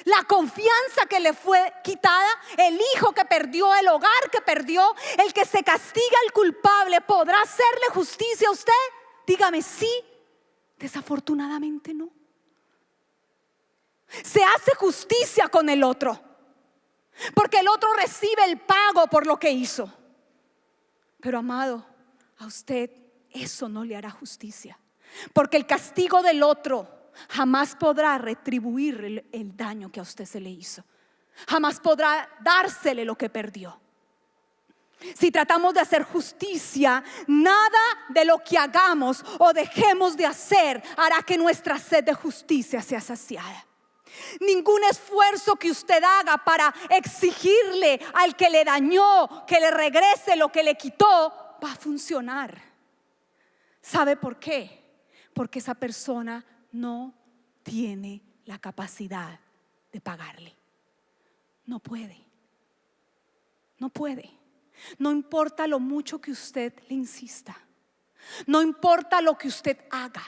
Speaker 1: la confianza que le fue quitada, el hijo que perdió, el hogar que perdió? El que se castiga al culpable, ¿podrá hacerle justicia a usted? Dígame sí. Desafortunadamente no. Se hace justicia con el otro, porque el otro recibe el pago por lo que hizo. Pero amado, a usted eso no le hará justicia, porque el castigo del otro jamás podrá retribuir el daño que a usted se le hizo. Jamás podrá dársele lo que perdió. Si tratamos de hacer justicia, nada de lo que hagamos o dejemos de hacer hará que nuestra sed de justicia sea saciada. Ningún esfuerzo que usted haga para exigirle al que le dañó que le regrese lo que le quitó va a funcionar. ¿Sabe por qué? Porque esa persona no tiene la capacidad de pagarle. No puede. No puede. No importa lo mucho que usted le insista. No importa lo que usted haga.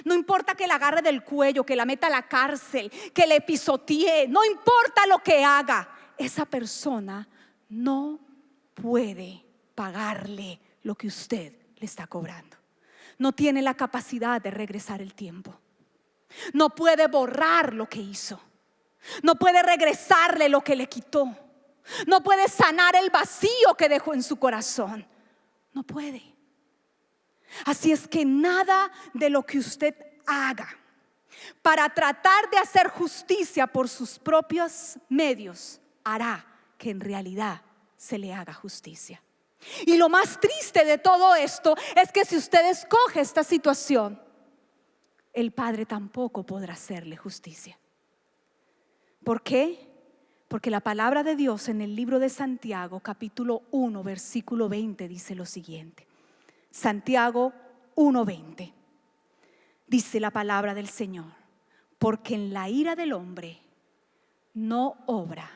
Speaker 1: No importa que la agarre del cuello, que la meta a la cárcel, que le pisotee. No importa lo que haga. Esa persona no puede pagarle lo que usted le está cobrando. No tiene la capacidad de regresar el tiempo. No puede borrar lo que hizo. No puede regresarle lo que le quitó. No puede sanar el vacío que dejó en su corazón. No puede. Así es que nada de lo que usted haga para tratar de hacer justicia por sus propios medios hará que en realidad se le haga justicia. Y lo más triste de todo esto es que si usted escoge esta situación, el Padre tampoco podrá hacerle justicia. ¿Por qué? Porque la palabra de Dios en el libro de Santiago, capítulo 1, versículo 20, dice lo siguiente. Santiago 1:20. Dice la palabra del Señor: porque en la ira del hombre no obra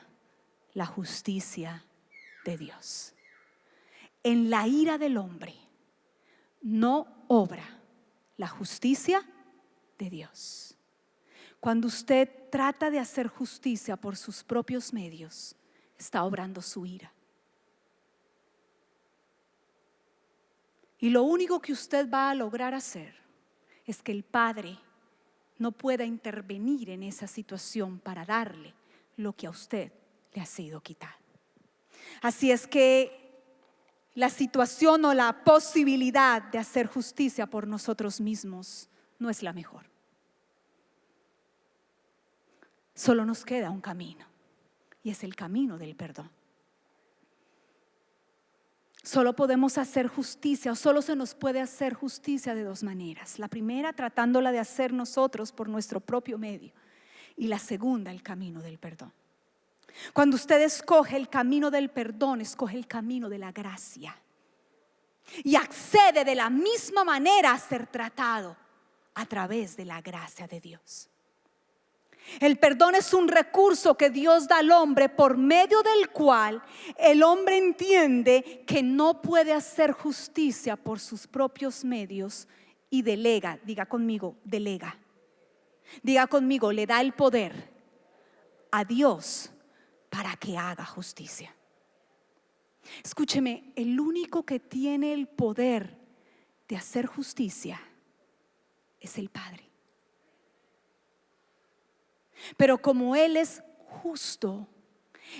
Speaker 1: la justicia de Dios. En la ira del hombre no obra la justicia de Dios. Cuando usted trata de hacer justicia por sus propios medios, está obrando su ira. Y lo único que usted va a lograr hacer es que el Padre no pueda intervenir en esa situación para darle lo que a usted le ha sido quitado. Así es que la situación o la posibilidad de hacer justicia por nosotros mismos no es la mejor. Solo nos queda un camino, y es el camino del perdón. Solo podemos hacer justicia, o solo se nos puede hacer justicia de dos maneras. La primera, tratándola de hacer nosotros por nuestro propio medio, y la segunda, el camino del perdón. Cuando usted escoge el camino del perdón, escoge el camino de la gracia y accede de la misma manera a ser tratado a través de la gracia de Dios. El perdón es un recurso que Dios da al hombre, por medio del cual el hombre entiende que no puede hacer justicia por sus propios medios y delega. Diga conmigo, delega. Diga conmigo, le da el poder a Dios para que haga justicia. Escúcheme, el único que tiene el poder de hacer justicia es el Padre. Pero como Él es justo,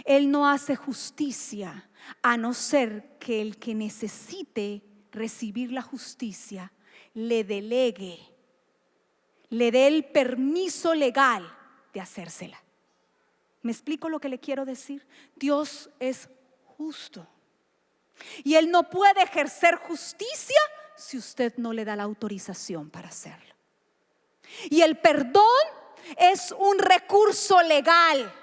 Speaker 1: Él no hace justicia a no ser que el que necesite recibir la justicia le delegue, le dé el permiso legal de hacérsela. ¿Me explico lo que le quiero decir? Dios es justo y Él no puede ejercer justicia si usted no le da la autorización para hacerlo. Y el perdón es un recurso legal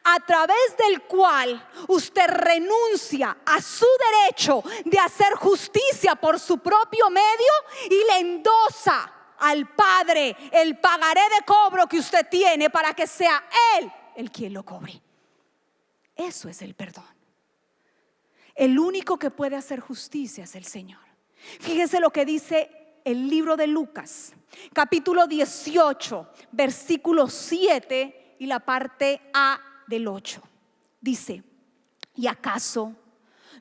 Speaker 1: a través del cual usted renuncia a su derecho de hacer justicia por su propio medio y le endosa al Padre el pagaré de cobro que usted tiene para que sea Él el quien lo cobre. Eso es el perdón. El único que puede hacer justicia es el Señor. Fíjese lo que dice el libro de Lucas, capítulo 18, versículo 7 y la parte A del 8. Dice: ¿y acaso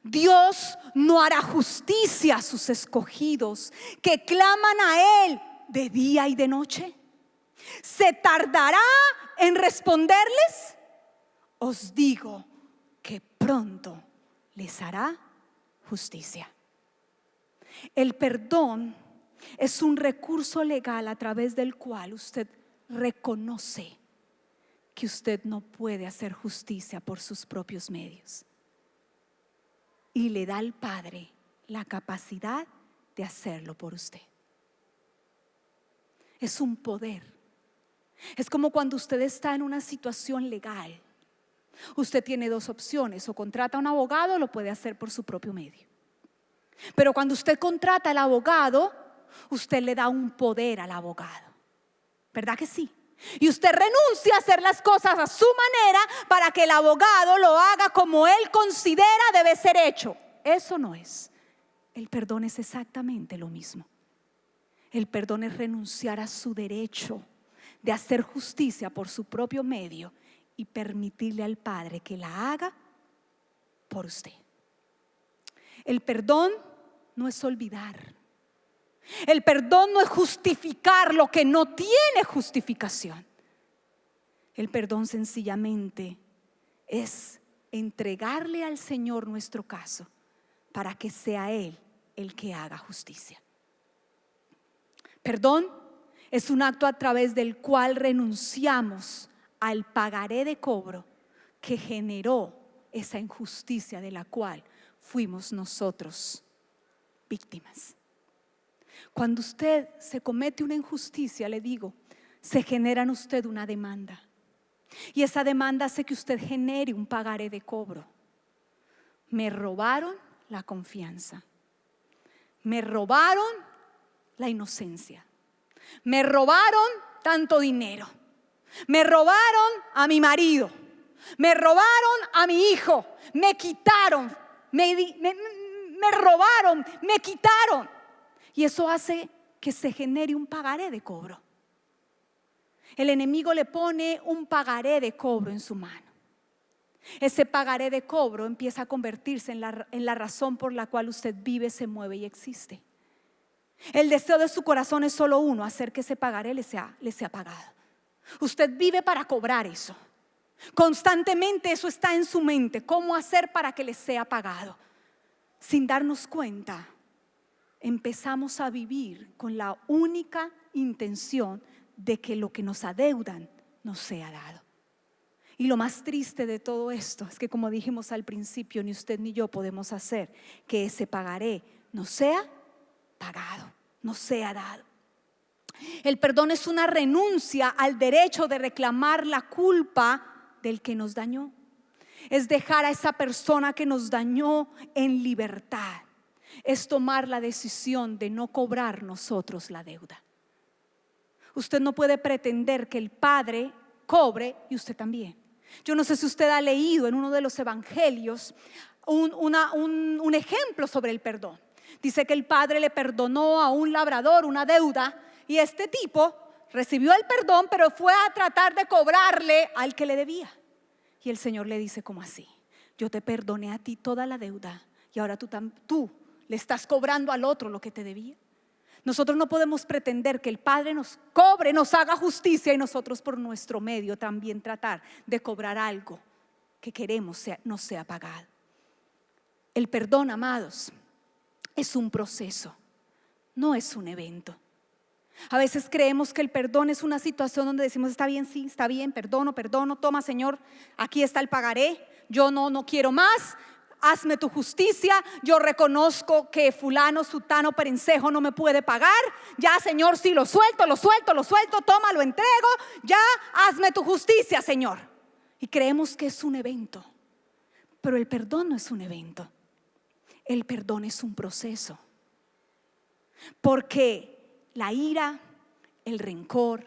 Speaker 1: Dios no hará justicia a sus escogidos que claman a Él de día y de noche? ¿Se tardará en responderles? Os digo que pronto les hará justicia. El perdón es un recurso legal a través del cual usted reconoce que usted no puede hacer justicia por sus propios medios y le da al Padre la capacidad de hacerlo por usted. Es un poder. Es como cuando usted está en una situación legal. Usted tiene dos opciones: o contrata a un abogado o lo puede hacer por su propio medio. Pero cuando usted contrata al abogado, usted le da un poder al abogado, ¿verdad que sí? Y usted renuncia a hacer las cosas a su manera para que el abogado lo haga como él considera debe ser hecho. Eso no es. El perdón es exactamente lo mismo. El perdón es renunciar a su derecho de hacer justicia por su propio medio y permitirle al Padre que la haga por usted. El perdón no es olvidar. El perdón no es justificar lo que no tiene justificación. El perdón sencillamente es entregarle al Señor nuestro caso para que sea Él el que haga justicia. Perdón es un acto a través del cual renunciamos al pagaré de cobro que generó esa injusticia de la cual fuimos nosotros víctimas. Cuando usted se comete una injusticia, le digo, se genera en usted una demanda. Y esa demanda hace que usted genere un pagaré de cobro. Me robaron la confianza. Me robaron la inocencia. Me robaron tanto dinero. Me robaron a mi marido. Me robaron a mi hijo. Me quitaron. Me robaron. Me quitaron. Y eso hace que se genere un pagaré de cobro. El enemigo le pone un pagaré de cobro en su mano. Ese pagaré de cobro empieza a convertirse en la razón por la cual usted vive, se mueve y existe. El deseo de su corazón es solo uno: hacer que ese pagaré le sea pagado. Usted vive para cobrar eso. Constantemente eso está en su mente: ¿cómo hacer para que le sea pagado? Sin darnos cuenta, empezamos a vivir con la única intención de que lo que nos adeudan nos sea dado. Y lo más triste de todo esto es que, como dijimos al principio, ni usted ni yo podemos hacer que ese pagaré no sea pagado, no sea dado. El perdón es una renuncia al derecho de reclamar la culpa del que nos dañó. Es dejar a esa persona que nos dañó en libertad. Es tomar la decisión de no cobrar nosotros la deuda. Usted no puede pretender que el Padre cobre y usted también. Yo no sé si usted ha leído en uno de los evangelios un ejemplo sobre el perdón. Dice que el Padre le perdonó a un labrador una deuda y este tipo recibió el perdón, pero fue a tratar de cobrarle al que le debía. Y el Señor le dice: ¿cómo así? Yo te perdoné a ti toda la deuda y ahora tú le estás cobrando al otro lo que te debía. Nosotros no podemos pretender que el Padre nos cobre, nos haga justicia y nosotros por nuestro medio también tratar de cobrar algo que queremos no sea pagado. El perdón, amados, es un proceso, no es un evento. A veces creemos que el perdón es una situación donde decimos: está bien, sí, está bien, perdono, toma, Señor, aquí está el pagaré, yo no quiero más, hazme tu justicia, yo reconozco que fulano, sutano, perencejo no me puede pagar, ya, Señor, sí, lo suelto, toma, lo entrego, ya, hazme tu justicia, Señor. Y creemos que es un evento, pero el perdón no es un evento, el perdón es un proceso. Porque la ira, el rencor,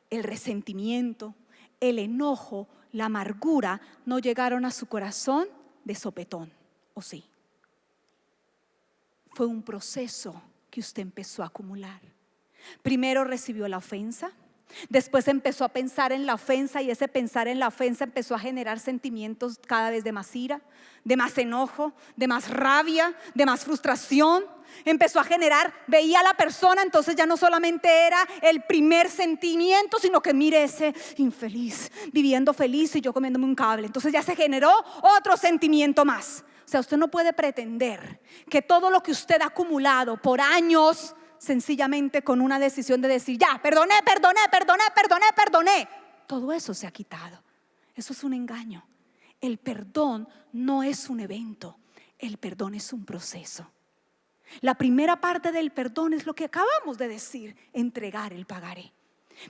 Speaker 1: el resentimiento, el enojo, la amargura no llegaron a su corazón de sopetón, ¿o sí? Fue un proceso que usted empezó a acumular. Primero recibió la ofensa, después empezó a pensar en la ofensa, y ese pensar en la ofensa empezó a generar sentimientos cada vez de más ira, de más enojo, de más rabia, de más frustración. Empezó a generar, veía a la persona, entonces ya no solamente era el primer sentimiento, sino que mire ese infeliz, viviendo feliz y yo comiéndome un cable. Entonces ya se generó otro sentimiento más. O sea, usted no puede pretender que todo lo que usted ha acumulado por años, sencillamente con una decisión de decir: ya, perdoné, todo eso se ha quitado. Eso es un engaño. El perdón no es un evento, el perdón es un proceso. La primera parte del perdón es lo que acabamos de decir: entregar el pagaré.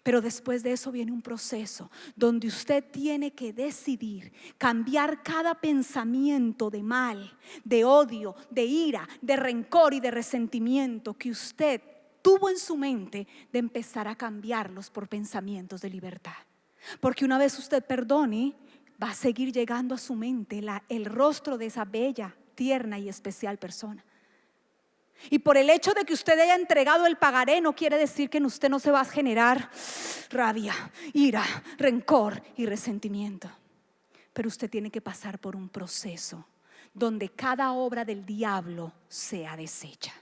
Speaker 1: Pero después de eso viene un proceso donde usted tiene que decidir cambiar cada pensamiento de mal, de odio, de ira, de rencor y de resentimiento que usted tuvo en su mente, de empezar a cambiarlos por pensamientos de libertad. Porque una vez usted perdone, va a seguir llegando a su mente el rostro de esa bella, tierna y especial persona. Y por el hecho de que usted haya entregado el pagaré, no quiere decir que en usted no se va a generar rabia, ira, rencor y resentimiento. Pero usted tiene que pasar por un proceso donde cada obra del diablo sea deshecha.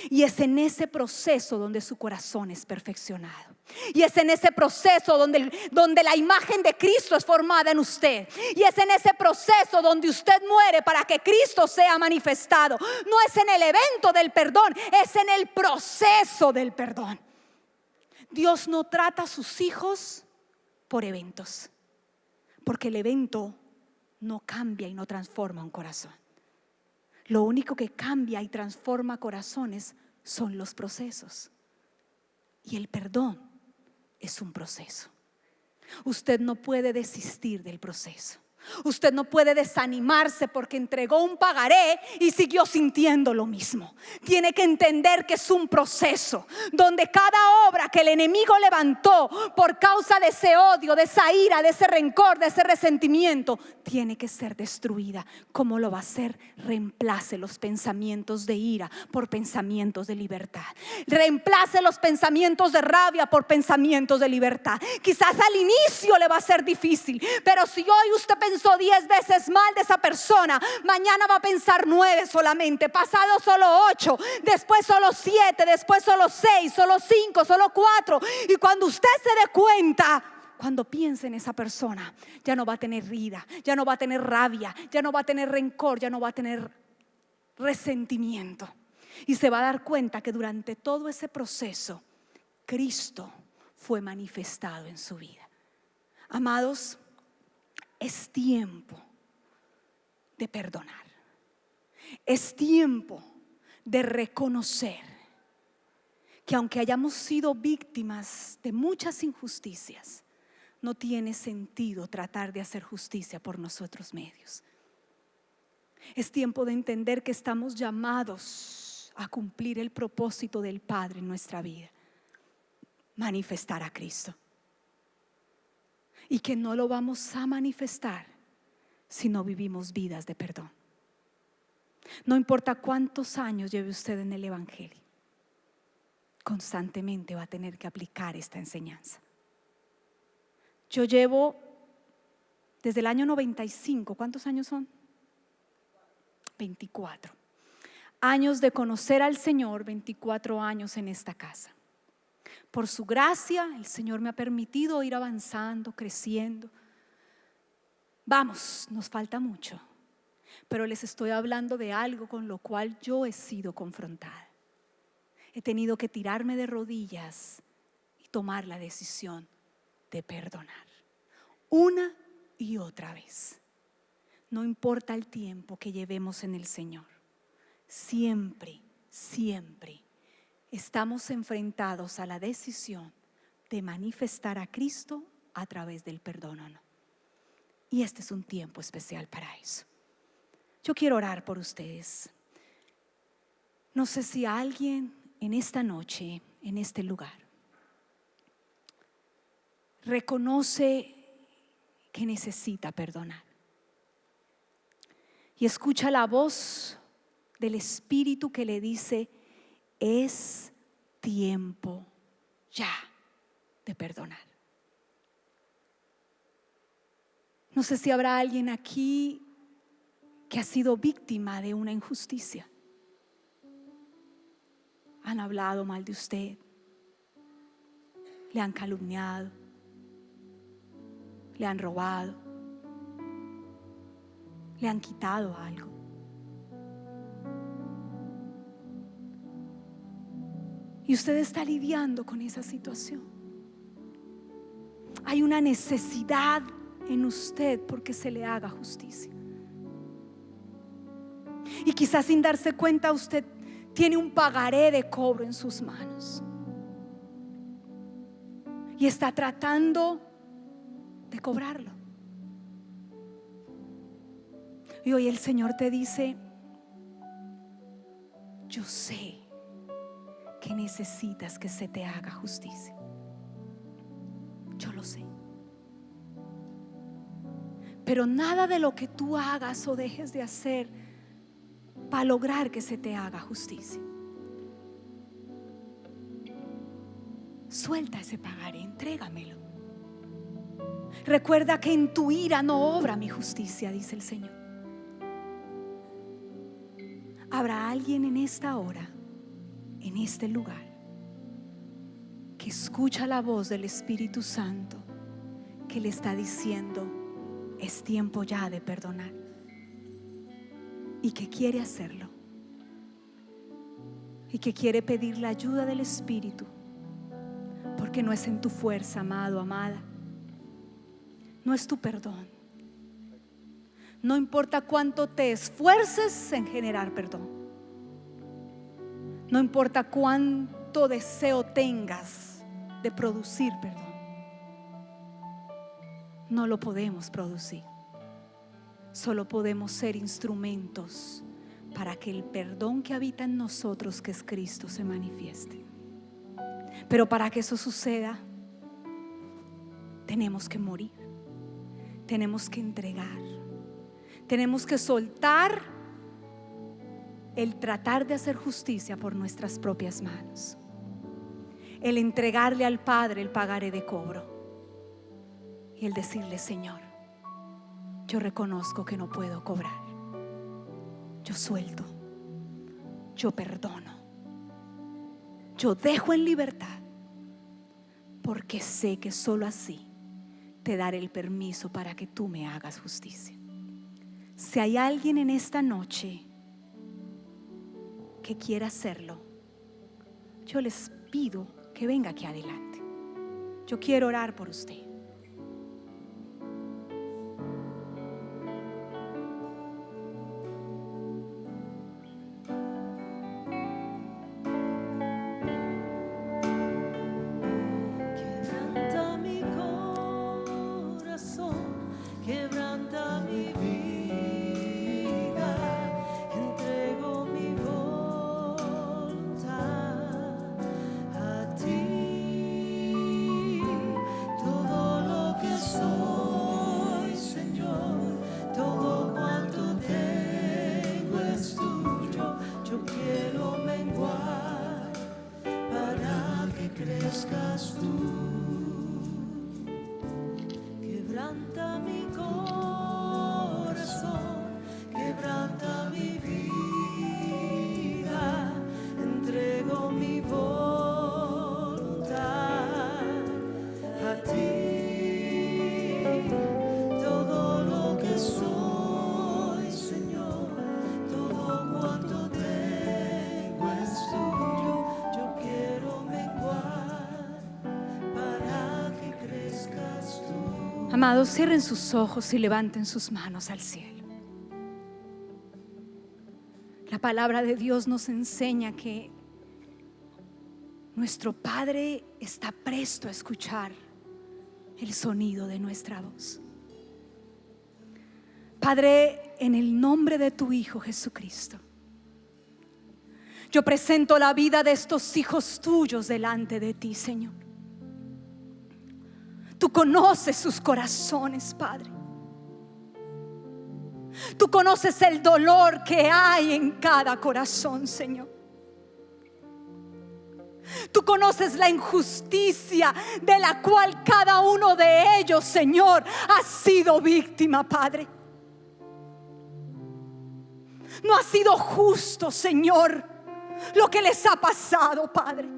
Speaker 1: Y es en ese proceso donde su corazón es perfeccionado. Y es en ese proceso donde la imagen de Cristo es formada en usted. Y es en ese proceso donde usted muere para que Cristo sea manifestado. No es en el evento del perdón, es en el proceso del perdón. Dios no trata a sus hijos por eventos, porque el evento no cambia y no transforma un corazón. Lo único que cambia y transforma corazones son los procesos. Y el perdón es un proceso. Usted no puede desistir del proceso. Usted no puede desanimarse porque entregó un pagaré y siguió sintiendo lo mismo. Tiene que entender que es un proceso donde cada obra que el enemigo levantó por causa de ese odio, de esa ira, de ese rencor, de ese resentimiento, tiene que ser destruida. ¿Cómo lo va a hacer? Reemplace los pensamientos de ira por pensamientos de libertad. Reemplace los pensamientos de rabia por pensamientos de libertad. Quizás al inicio le va a ser difícil, pero si hoy usted pensó 10 veces mal de esa persona, mañana va a pensar 9 solamente, pasado solo 8, después solo 7, después solo 6, solo 5, solo 4. Y cuando usted se dé cuenta, cuando piense en esa persona, ya no va a tener ira, ya no va a tener rabia, ya no va a tener rencor, ya no va a tener resentimiento. Y se va a dar cuenta que durante todo ese proceso Cristo fue manifestado en su vida. Amados, es tiempo de perdonar. Es tiempo de reconocer que aunque hayamos sido víctimas de muchas injusticias, no tiene sentido tratar de hacer justicia por nosotros medios. Es tiempo de entender que estamos llamados a cumplir el propósito del Padre en nuestra vida: manifestar a Cristo. Y que no lo vamos a manifestar si no vivimos vidas de perdón. No importa cuántos años lleve usted en el Evangelio, constantemente va a tener que aplicar esta enseñanza. Yo llevo desde el año 95, ¿cuántos años son? 24 años de conocer al Señor, 24 años en esta casa. Por su gracia, el Señor me ha permitido ir avanzando, creciendo. Vamos, nos falta mucho, pero les estoy hablando de algo con lo cual yo he sido confrontada. He tenido que tirarme de rodillas y tomar la decisión de perdonar una y otra vez. No importa el tiempo que llevemos en el Señor, siempre estamos enfrentados a la decisión de manifestar a Cristo a través del perdón o no. Y este es un tiempo especial para eso. Yo quiero orar por ustedes. No sé si alguien en esta noche, en este lugar, reconoce que necesita perdonar y escucha la voz del Espíritu que le dice: es tiempo ya de perdonar. No sé si habrá alguien aquí que ha sido víctima de una injusticia. Han hablado mal de usted, le han calumniado, le han robado, le han quitado algo. Y usted está lidiando con esa situación. Hay una necesidad en usted porque se le haga justicia. Y quizás sin darse cuenta usted tiene un pagaré de cobro en sus manos y está tratando de cobrarlo. Y hoy el Señor te dice: yo sé que necesitas que se te haga justicia. Yo lo sé. Pero nada de lo que tú hagas o dejes de hacer va a lograr que se te haga justicia. Suelta ese pagaré, entrégamelo. Recuerda que en tu ira no obra mi justicia, dice el Señor. Habrá alguien en esta hora, en este lugar, que escucha la voz del Espíritu Santo que le está diciendo: es tiempo ya de perdonar, y que quiere hacerlo, y que quiere pedir la ayuda del Espíritu, porque no es en tu fuerza, amado, amada, no es tu perdón. No importa cuánto te esfuerces en generar perdón, no importa cuánto deseo tengas de producir perdón, no lo podemos producir. Solo podemos ser instrumentos para que el perdón que habita en nosotros, que es Cristo, se manifieste. Pero para que eso suceda, tenemos que morir, tenemos que entregar, tenemos que soltar el tratar de hacer justicia por nuestras propias manos, el entregarle al Padre el pagaré de cobro y el decirle: Señor, yo reconozco que no puedo cobrar, yo suelto, yo perdono, yo dejo en libertad, porque sé que solo así te daré el permiso para que tú me hagas justicia. Si hay alguien en esta noche que quiera hacerlo, yo les pido que venga aquí adelante. Yo quiero orar por usted.
Speaker 2: Quebranta mi corazón, quebranta mi vida, entrego mi voluntad a ti. Todo lo que soy, Señor, todo cuanto tengo es tuyo. Yo quiero menguar para que crezcas tú. Quebranta mi corazón, quebranta mi vida, entrego mi voluntad a ti. Todo lo
Speaker 1: Amados, cierren sus ojos y levanten sus manos al cielo. La palabra de Dios nos enseña que nuestro Padre está presto a escuchar el sonido de nuestra voz. Padre, en el nombre de tu Hijo Jesucristo, yo presento la vida de estos hijos tuyos delante de ti, Señor. Tú conoces sus corazones, Padre. Tú conoces el dolor que hay en cada corazón, Señor. Tú conoces la injusticia de la cual cada uno de ellos, Señor, ha sido víctima, Padre. No ha sido justo, Señor, lo que les ha pasado, Padre.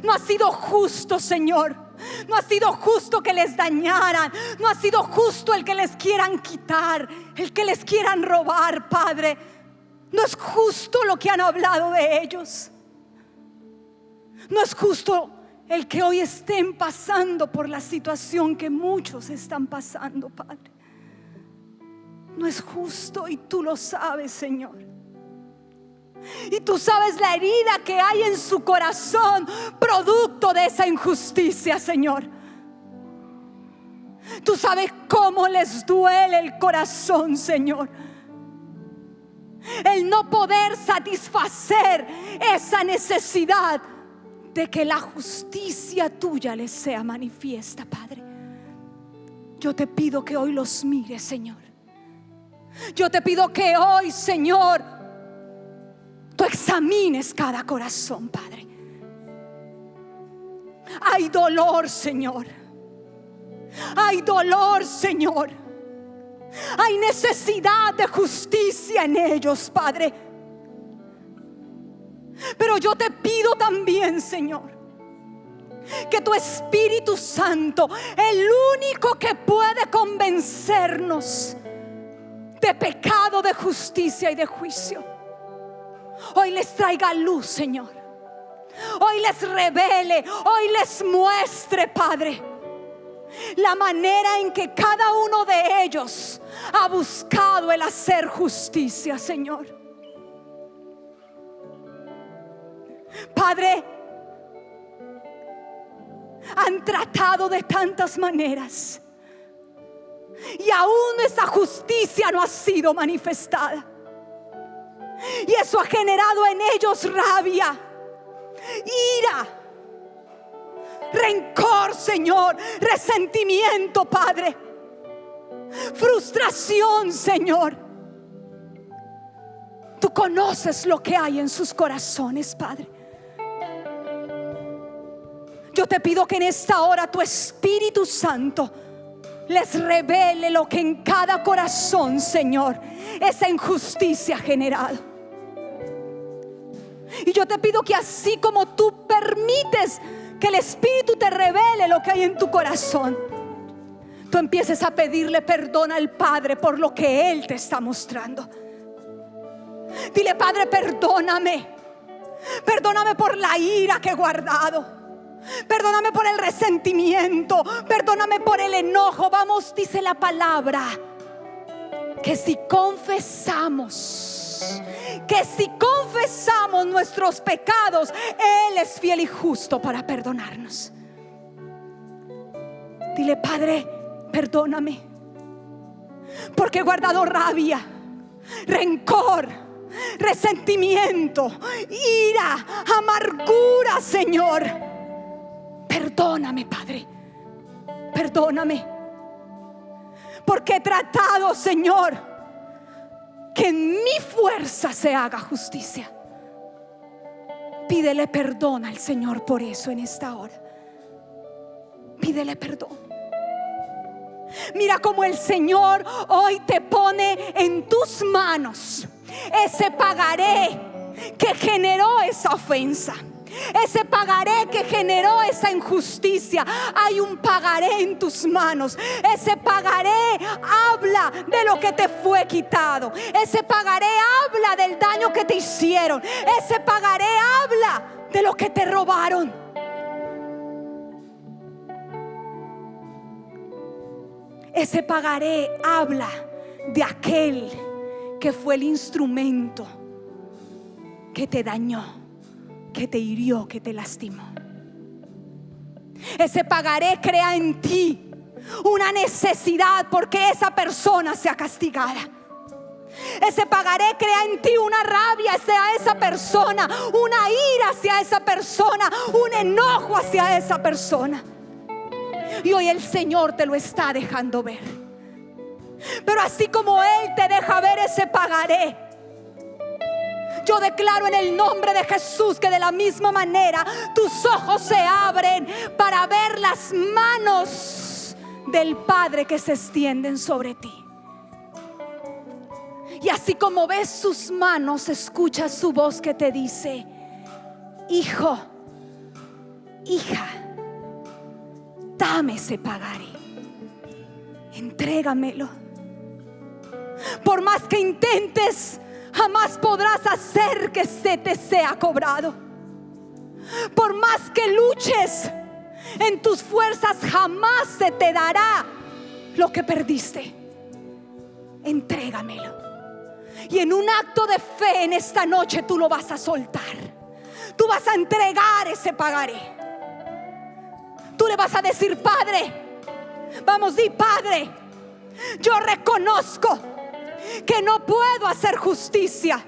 Speaker 1: No ha sido justo, Señor. No ha sido justo que les dañaran. No ha sido justo el que les quieran quitar, el que les quieran robar, Padre. No es justo lo que han hablado de ellos. No es justo el que hoy estén pasando por la situación que muchos están pasando, Padre. No es justo y tú lo sabes, Señor. Y tú sabes la herida que hay en su corazón, producto de esa injusticia, Señor. Tú sabes cómo les duele el corazón, Señor. El no poder satisfacer esa necesidad de que la justicia tuya les sea manifiesta, Padre. Yo te pido que hoy los mires, Señor. Yo te pido que hoy, Señor, tú examines cada corazón, Padre. Hay dolor, Señor. Hay dolor, Señor. Hay necesidad de justicia en ellos, Padre. Pero yo te pido también, Señor, que tu Espíritu Santo, el único que puede convencernos de pecado, de justicia y de juicio, hoy les traiga luz, Señor. Hoy les revele, hoy les muestre, Padre, la manera en que cada uno de ellos ha buscado el hacer justicia, Señor. Padre, han tratado de tantas maneras y aún esa justicia no ha sido manifestada. Y eso ha generado en ellos rabia, ira, rencor, Señor, resentimiento, Padre, frustración, Señor. Tú conoces lo que hay en sus corazones, Padre. Yo te pido que en esta hora tu Espíritu Santo les revele lo que en cada corazón, Señor, esa injusticia ha generado. Y yo te pido que así como tú permites que el Espíritu te revele lo que hay en tu corazón, tú empieces a pedirle perdón al Padre por lo que Él te está mostrando. Dile: Padre, perdóname. Perdóname por la ira que he guardado. Perdóname por el resentimiento. Perdóname por el enojo. Vamos, dice la palabra, que si confesamos nuestros pecados, Él es fiel y justo para perdonarnos. Dile: Padre, perdóname porque he guardado rabia, rencor, resentimiento, ira, amargura, Señor. Perdóname, Padre. Perdóname porque he tratado, Señor, que en mi fuerza se haga justicia. Pídele perdón al Señor por eso en esta hora. Pídele perdón. Mira cómo el Señor hoy te pone en tus manos ese pagaré que generó esa ofensa, ese pagaré que generó esa injusticia. Hay un pagaré en tus manos. Ese pagaré habla de lo que te fue quitado. Ese pagaré habla del daño que te hicieron. Ese pagaré habla de lo que te robaron. Ese pagaré habla de aquel que fue el instrumento que te dañó, que te hirió, que te lastimó. Ese pagaré crea en ti una necesidad porque esa persona sea castigada. Ese pagaré crea en ti una rabia hacia esa persona, una ira hacia esa persona, un enojo hacia esa persona. Y hoy el Señor te lo está dejando ver. Pero así como Él te deja ver ese pagaré, yo declaro en el nombre de Jesús que de la misma manera tus ojos se abren para ver las manos del Padre que se extienden sobre ti. Y así como ves sus manos, escuchas su voz que te dice: hijo, hija, dame ese pagaré, entrégamelo. Por más que intentes, jamás podrás hacer que se te sea cobrado. Por más que luches en tus fuerzas, jamás se te dará lo que perdiste. Entrégamelo. Y en un acto de fe en esta noche tú lo vas a soltar. Tú vas a entregar ese pagaré. Tú le vas a decir: Padre, vamos, di: Padre, yo reconozco que no puedo hacer justicia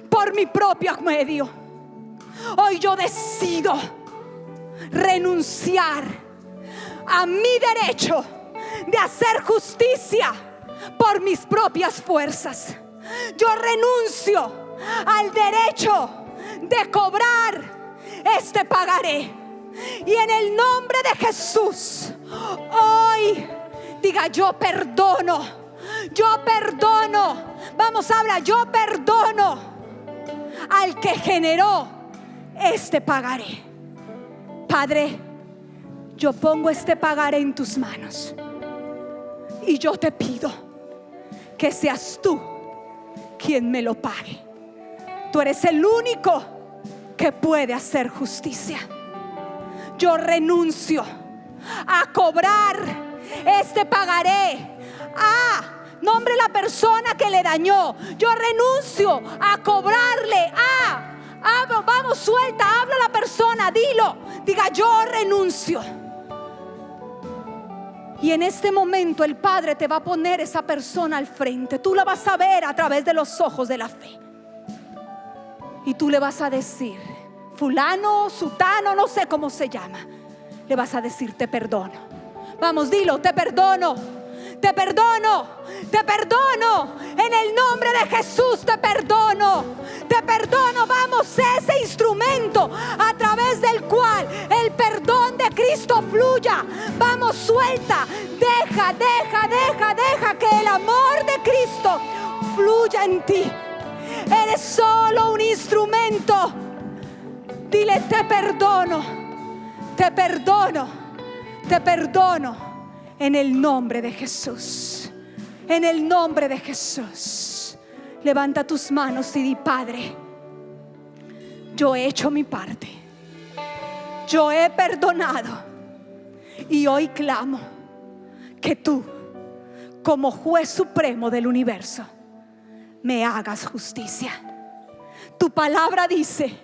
Speaker 1: por mi propio medio. Hoy yo decido renunciar a mi derecho de hacer justicia por mis propias fuerzas. Yo renuncio al derecho de cobrar este pagaré. Y en el nombre de Jesús, hoy diga: yo perdono. Yo perdono. Vamos, habla: yo perdono al que generó este pagaré. Padre, yo pongo este pagaré en tus manos y yo te pido que seas tú quien me lo pague. Tú eres el único que puede hacer justicia. Yo renuncio a cobrar este pagaré. Nombre la persona que le dañó. Yo renuncio a cobrarle. Vamos, suelta, habla a la persona, dilo. Diga: yo renuncio. Y en este momento el Padre te va a poner esa persona al frente. Tú la vas a ver a través de los ojos de la fe. Y tú le vas a decir: fulano, sutano, no sé cómo se llama. Le vas a decir: te perdono. Vamos, dilo: te perdono. Te perdono, te perdono. En el nombre de Jesús te perdono. Te perdono. Vamos, ese instrumento a través del cual el perdón de Cristo fluya. Vamos, suelta. Deja que el amor de Cristo fluya en ti. Eres solo un instrumento. Dile: te perdono. Te perdono. Te perdono. En el nombre de Jesús. En el nombre de Jesús. Levanta tus manos y di: Padre, yo he hecho mi parte. Yo he perdonado. Y hoy clamo que tú, como juez supremo del universo, me hagas justicia. Tu palabra dice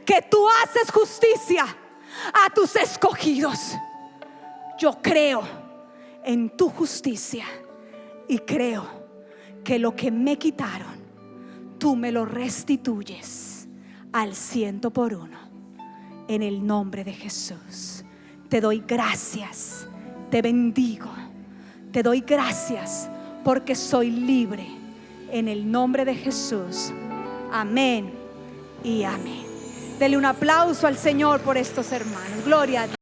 Speaker 1: que tú haces justicia a tus escogidos. Yo creo en tu justicia y creo que lo que me quitaron, tú me lo restituyes al 100%. En el nombre de Jesús te doy gracias, te bendigo, te doy gracias porque soy libre. En el nombre de Jesús, amén y amén. Dele un aplauso al Señor por estos hermanos. Gloria a Dios.